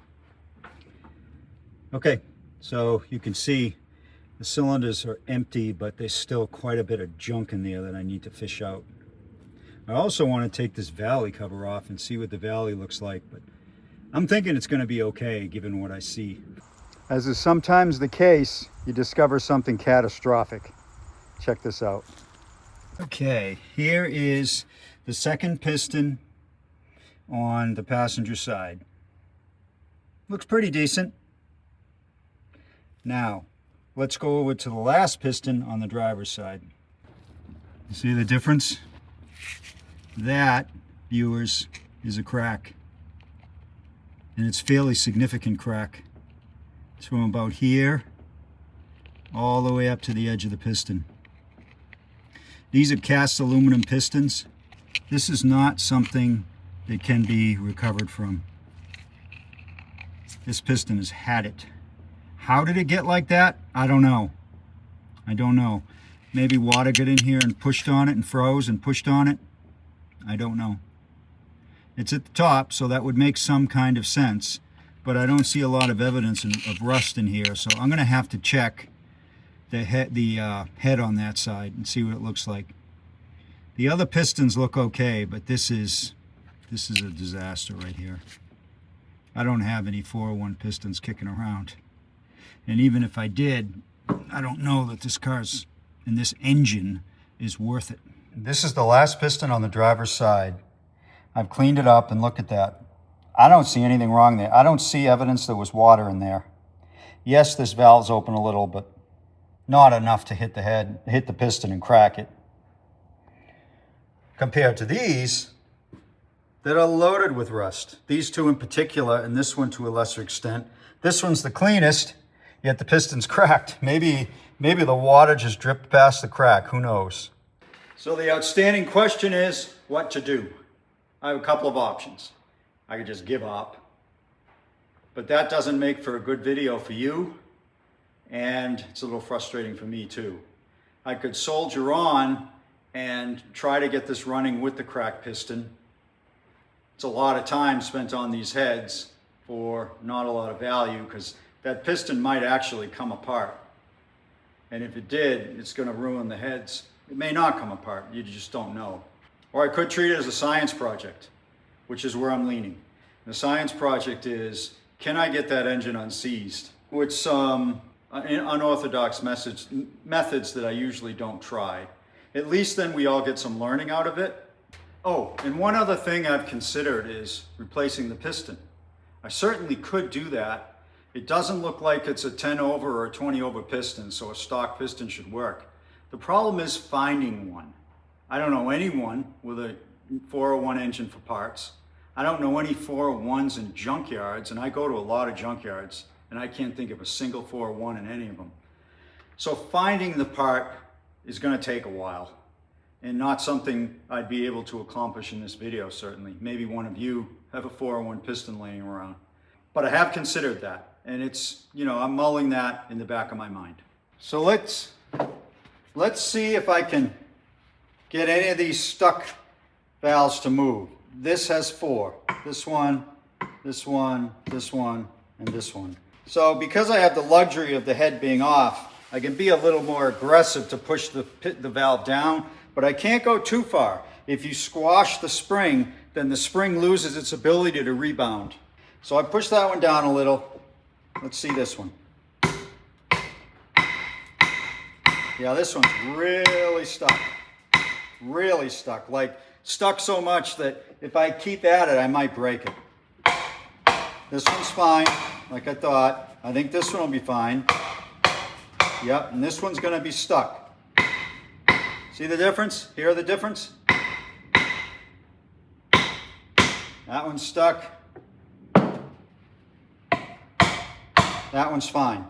Okay, so you can see the cylinders are empty, but there's still quite a bit of junk in there that I need to fish out. I also want to take this valley cover off and see what the valley looks like, but I'm thinking it's going to be okay given what I see. As is sometimes the case, you discover something catastrophic. Check this out. Okay, here is the second piston on the passenger side. Looks pretty decent. Now, let's go over to the last piston on the driver's side. You see the difference? That, viewers, is a crack. And it's a fairly significant crack. It's from about here all the way up to the edge of the piston. These are cast aluminum pistons. This is not something that can be recovered from. This piston has had it. How did it get like that? I don't know. I don't know. Maybe water got in here and pushed on it and froze and pushed on it. I don't know. It's at the top, so that would make some kind of sense, but I don't see a lot of evidence of rust in here, so I'm going to have to check the head on that side and see what it looks like. The other pistons look okay, but this is a disaster right here. I don't have any 401 pistons kicking around. And even if I did, I don't know that this car's and this engine is worth it. This is the last piston on the driver's side. I've cleaned it up and look at that. I don't see anything wrong there. I don't see evidence there was water in there. Yes, this valve's open a little, but not enough to hit the piston and crack it. Compared to these that are loaded with rust. These two in particular, and this one to a lesser extent. This one's the cleanest, yet the piston's cracked. Maybe the water just dripped past the crack, who knows? So the outstanding question is what to do. I have a couple of options. I could just give up, but that doesn't make for a good video for you, and it's a little frustrating for me too. I could soldier on and try to get this running with the cracked piston. It's a lot of time spent on these heads for not a lot of value, because that piston might actually come apart. And if it did, it's going to ruin the heads. It may not come apart, you just don't know. Or I could treat it as a science project, which is where I'm leaning. The science project is, can I get that engine unseized? With some unorthodox methods that I usually don't try. At least then we all get some learning out of it. Oh, and one other thing I've considered is replacing the piston. I certainly could do that. It doesn't look like it's a 10 over or a 20 over piston, so a stock piston should work. The problem is finding one. I don't know anyone with a 401 engine for parts. I don't know any 401s in junkyards, and I go to a lot of junkyards, and I can't think of a single 401 in any of them. So finding the part is going to take a while, and not something I'd be able to accomplish in this video, certainly. Maybe one of you have a 401 piston laying around. But I have considered that, and it's, I'm mulling that in the back of my mind. So let's see if I can get any of these stuck valves to move. This has 4. This one, this one, this one, and this one. So because I have the luxury of the head being off, I can be a little more aggressive to push the valve down, but I can't go too far. If you squash the spring, then the spring loses its ability to rebound. So I push that one down a little. Let's see this one. Yeah, this one's really stuck. Really stuck. Like stuck so much that if I keep at it, I might break it. This one's fine, like I thought. I think this one will be fine. Yep, and this one's gonna be stuck. See the difference? Hear the difference? That one's stuck. That one's fine.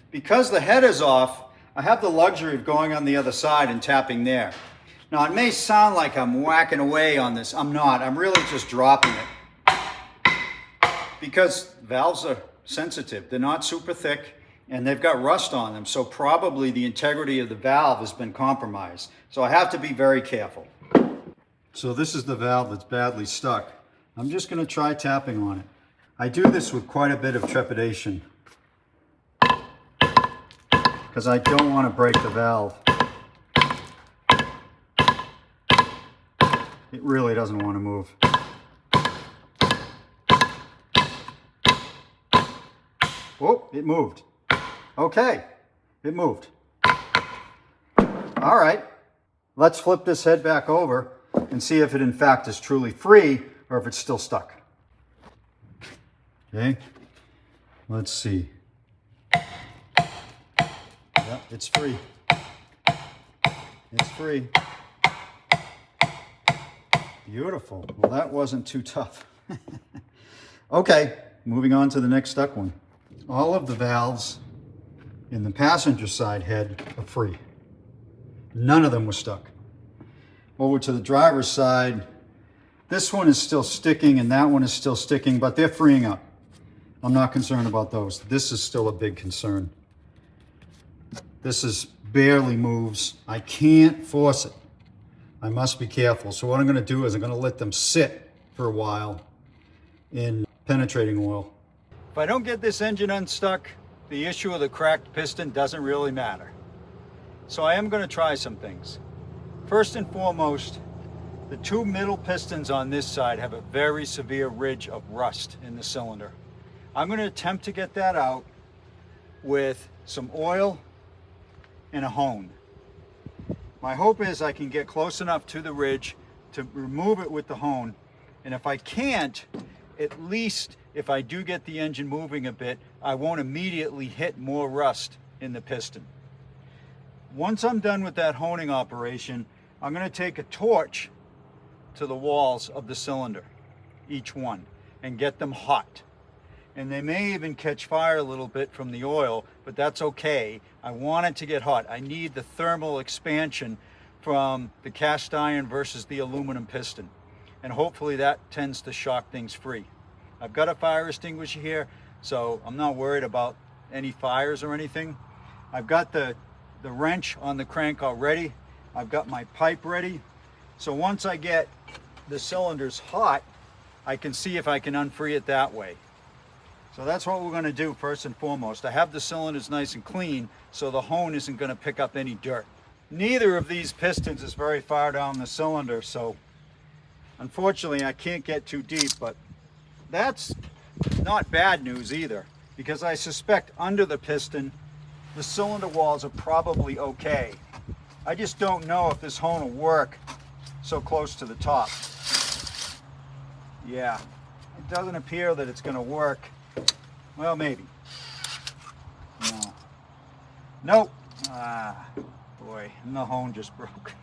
Because the head is off, I have the luxury of going on the other side and tapping there. Now it may sound like I'm whacking away on this. I'm not. I'm really just dropping it. Because valves are sensitive. They're not super thick and they've got rust on them. So probably the integrity of the valve has been compromised. So I have to be very careful. So this is the valve that's badly stuck. I'm just going to try tapping on it. I do this with quite a bit of trepidation, because I don't want to break the valve. It really doesn't want to move. Oh, it moved. Okay, it moved. All right, let's flip this head back over and see if it in fact is truly free, or if it's still stuck. Okay, let's see. Yep, it's free. It's free. Beautiful. Well, that wasn't too tough. Okay, moving on to the next stuck one. All of the valves in the passenger side head are free. None of them were stuck. Over to the driver's side, this one is still sticking and that one is still sticking, but they're freeing up. I'm not concerned about those. This is still a big concern. This is barely moves. I can't force it. I must be careful. So what I'm going to do is I'm going to let them sit for a while in penetrating oil. If I don't get this engine unstuck, the issue of the cracked piston doesn't really matter. So I am going to try some things. First and foremost, the two middle pistons on this side have a very severe ridge of rust in the cylinder. I'm going to attempt to get that out with some oil and a hone. My hope is I can get close enough to the ridge to remove it with the hone, and if I can't, at least if I do get the engine moving a bit, I won't immediately hit more rust in the piston. Once I'm done with that honing operation, I'm going to take a torch to the walls of the cylinder, each one, and get them hot. And they may even catch fire a little bit from the oil, but that's okay. I want it to get hot. I need the thermal expansion from the cast iron versus the aluminum piston. And hopefully that tends to shock things free. I've got a fire extinguisher here, so I'm not worried about any fires or anything. I've got the wrench on the crank already. I've got my pipe ready. So once I get the cylinders hot, I can see if I can unfree it that way. So that's what we're going to do first and foremost. I have the cylinders nice and clean, so the hone isn't going to pick up any dirt. Neither of these pistons is very far down the cylinder, so unfortunately I can't get too deep, but that's not bad news either, because I suspect under the piston the cylinder walls are probably okay. I just don't know if this hone will work so close to the top. Yeah, it doesn't appear that it's going to work. Well, maybe. No. Nope. Ah, boy, and the hone just broke.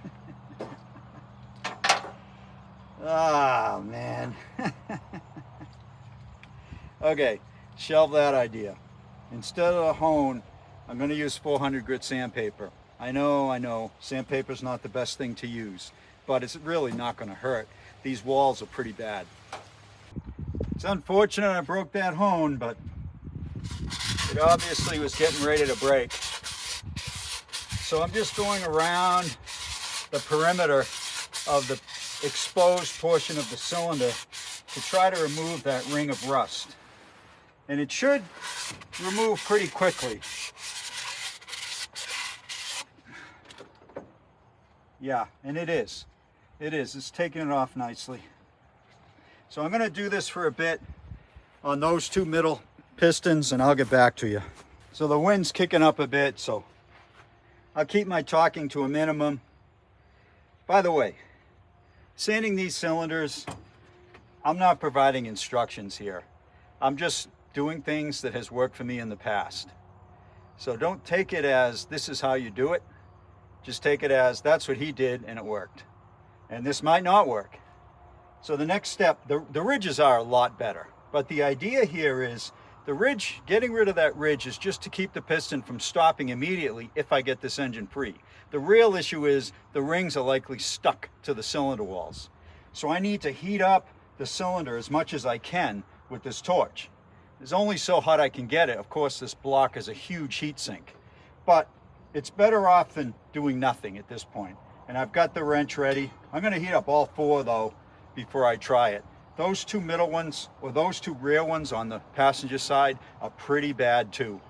Ah, man. Okay, shelve that idea. Instead of a hone, I'm going to use 400 grit sandpaper. I know, sandpaper's not the best thing to use, but it's really not going to hurt. These walls are pretty bad. It's unfortunate I broke that hone, but it obviously was getting ready to break. So I'm just going around the perimeter of the exposed portion of the cylinder to try to remove that ring of rust. And it should remove pretty quickly. Yeah, and it is. It's taking it off nicely. So I'm going to do this for a bit on those two middle pistons and I'll get back to you. So the wind's kicking up a bit, so I'll keep my talking to a minimum. By the way, sanding these cylinders, I'm not providing instructions here. I'm just doing things that has worked for me in the past. So don't take it as this is how you do it. Just take it as that's what he did and it worked. And this might not work. So the next step, the ridges are a lot better. But the idea here is the ridge, getting rid of that ridge is just to keep the piston from stopping immediately if I get this engine free. The real issue is the rings are likely stuck to the cylinder walls. So I need to heat up the cylinder as much as I can with this torch. It's only so hot I can get it. Of course, this block is a huge heat sink, but it's better off than doing nothing at this point. And I've got the wrench ready. I'm going to heat up all four though before I try it. Those two middle ones, or those two rear ones on the passenger side, are pretty bad too.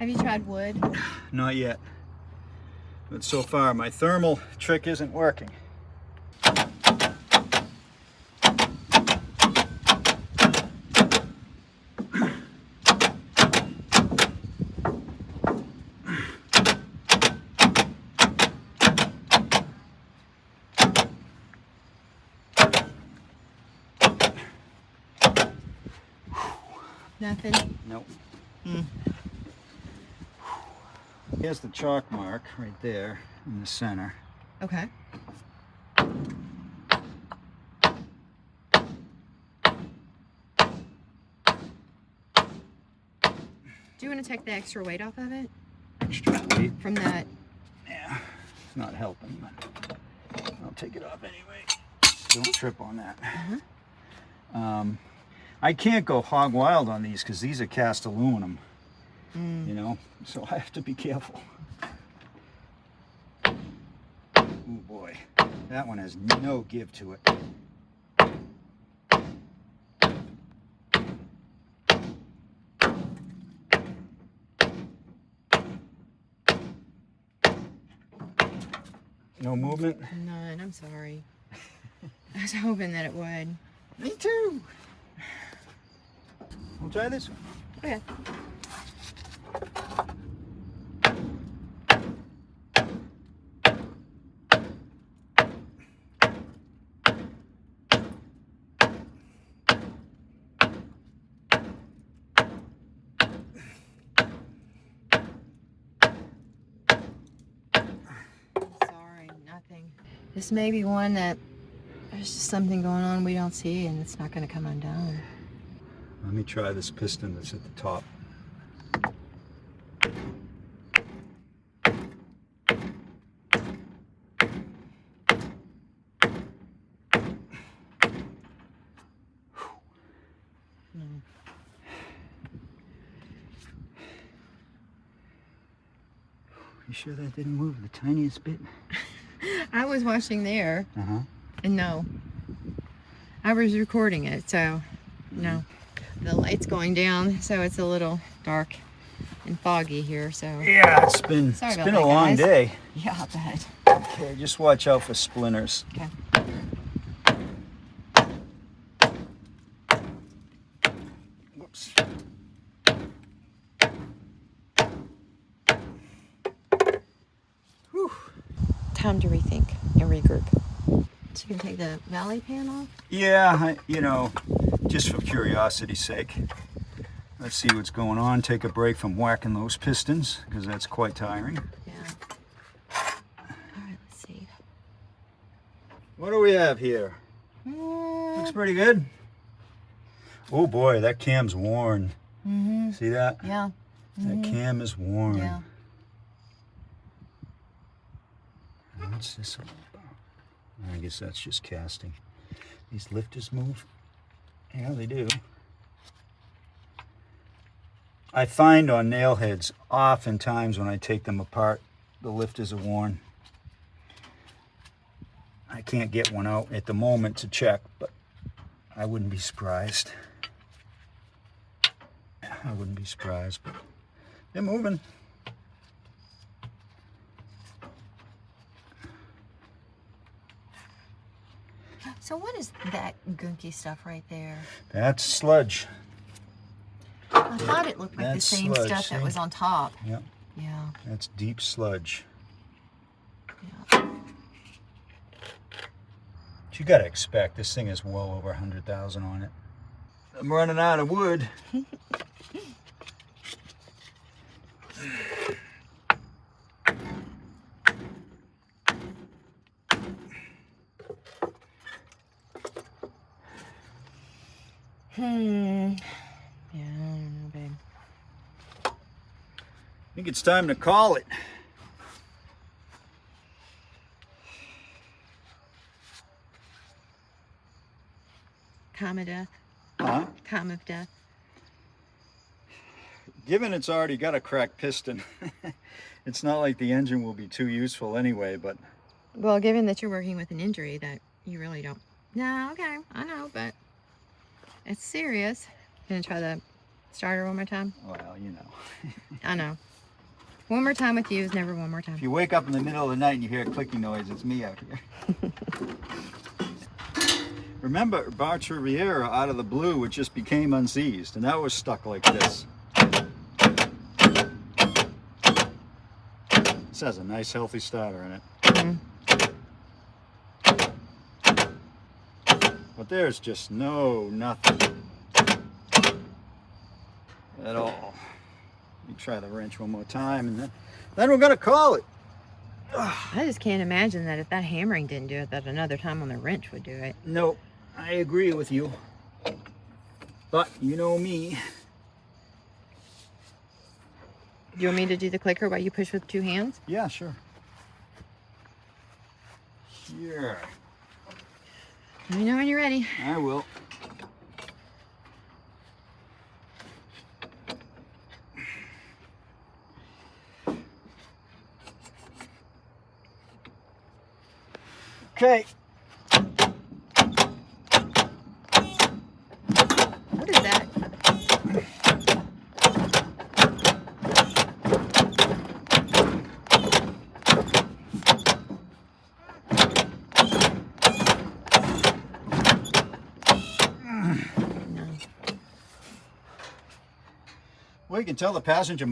Have you tried wood? Not yet. But so far, my thermal trick isn't working. Nothing? Nope. Hmm. Here's the chalk mark right there in the center. Okay. Do you want to take the extra weight off of it? Extra weight. From that? Yeah, it's not helping, but I'll take it off anyway. Don't trip on that. I can't go hog wild on these because these are cast aluminum, you know, so I have to be careful. Oh boy, that one has no give to it. No movement? None, I'm sorry. I was hoping that it would. Me too. We'll try this one. Okay. Sorry, nothing. This may be one that there's just something going on we don't see and it's not going to come undone. Let me try this piston that's at the top. You sure that didn't move the tiniest bit? I was watching there, and no. I was recording it, so no. The light's going down, so it's a little dark and foggy here, so. Yeah, it's been a long day. Yeah, I bet. Okay, just watch out for splinters. Okay. Whoops. Whew. Time to rethink and regroup. So you can take the valley pan off? Yeah, you know, just for curiosity's sake. Let's see what's going on. Take a break from whacking those pistons, because that's quite tiring. Yeah. Alright, let's see. What do we have here? Looks pretty good. Oh boy, that cam's worn. See that? Yeah. That cam is worn. Yeah. What's this all about? I guess that's just casting. These lifters move? Yeah, they do. I find on nail heads, oftentimes when I take them apart, the lifters are worn. I can't get one out at the moment to check, but I wouldn't be surprised. I wouldn't be surprised, but they're moving. So what is that gunky stuff right there? That's sludge. I thought it looked like That's the same sludge, stuff that see? was on top. Yep, Yeah. that's deep sludge. Yeah. But you gotta expect this thing is well over 100,000 on it. I'm running out of wood. Yeah, I don't know, babe. I think it's time to call it. Time of death. Huh? Time of death. Given it's already got a cracked piston, it's not like the engine will be too useful anyway, but Well, given that you're working with an injury that you really don't. No, okay, I know, but it's serious. Gonna try the starter one more time? well, you know. I know. One more time with you is never one more time. If you wake up in the middle of the night and you hear a clicking noise, it's me out here. Remember, Bartra Riera out of the blue, it just became unseized, and that was stuck like this. This has a nice healthy starter in it. But there's just nothing at all. Let me try the wrench one more time, and then we're gonna call it. I just can't imagine that if that hammering didn't do it, that another time on the wrench would do it. Nope, I agree with you. But you know me. Do you want me to do the clicker while you push with 2 hands? Yeah, sure. Here. Let me know when you're ready. I will. Okay. What is that? Well, you can tell the passenger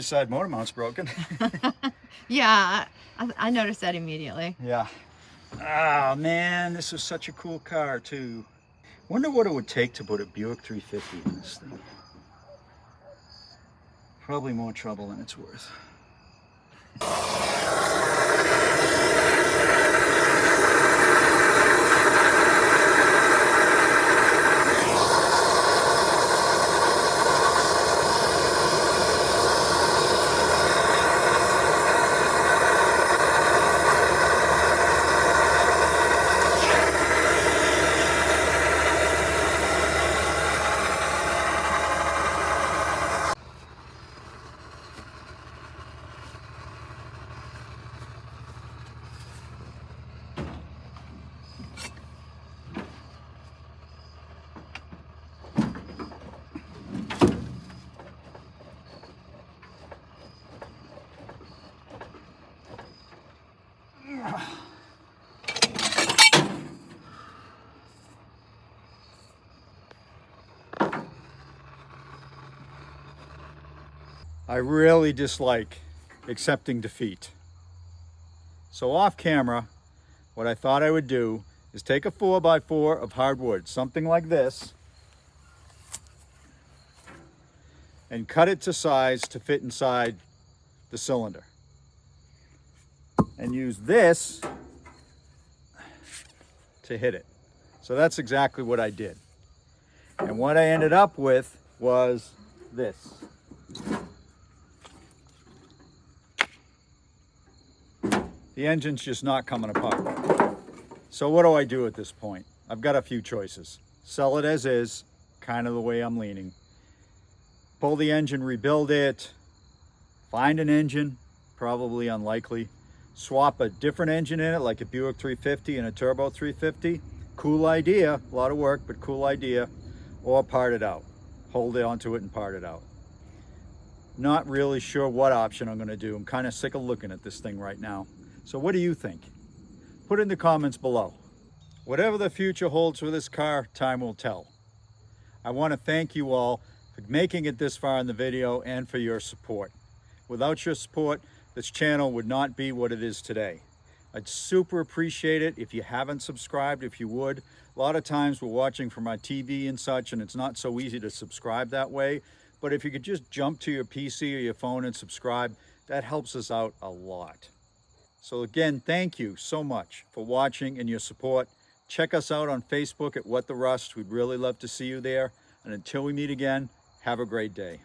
side motor mount's broken. Yeah, I noticed that immediately. Yeah. Ah, man, this was such a cool car, too. Wonder what it would take to put a Buick 350 in this thing. Probably more trouble than it's worth. I really dislike accepting defeat. So off camera, what I thought I would do is take a 4x4 of hardwood, something like this, and cut it to size to fit inside the cylinder. And use this to hit it. So that's exactly what I did. And what I ended up with was this. The engine's just not coming apart. So what do I do at this point? I've got a few choices. Sell it as is, kind of the way I'm leaning. Pull the engine, rebuild it. Find an engine, probably unlikely. Swap a different engine in it, like a Buick 350 and a turbo 350. Cool idea, a lot of work, but cool idea. Or part it out. Hold it onto it and part it out. Not really sure what option I'm gonna do. I'm kind of sick of looking at this thing right now. So what do you think? Put it in the comments below. Whatever the future holds for this car, time will tell. I want to thank you all for making it this far in the video and for your support. Without your support, this channel would not be what it is today. I'd super appreciate it if you haven't subscribed, if you would. A lot of times we're watching from our TV and such, and it's not so easy to subscribe that way. But if you could just jump to your PC or your phone and subscribe, that helps us out a lot. So again, thank you so much for watching and your support. Check us out on Facebook at What the Rust. We'd really love to see you there. And until we meet again, have a great day.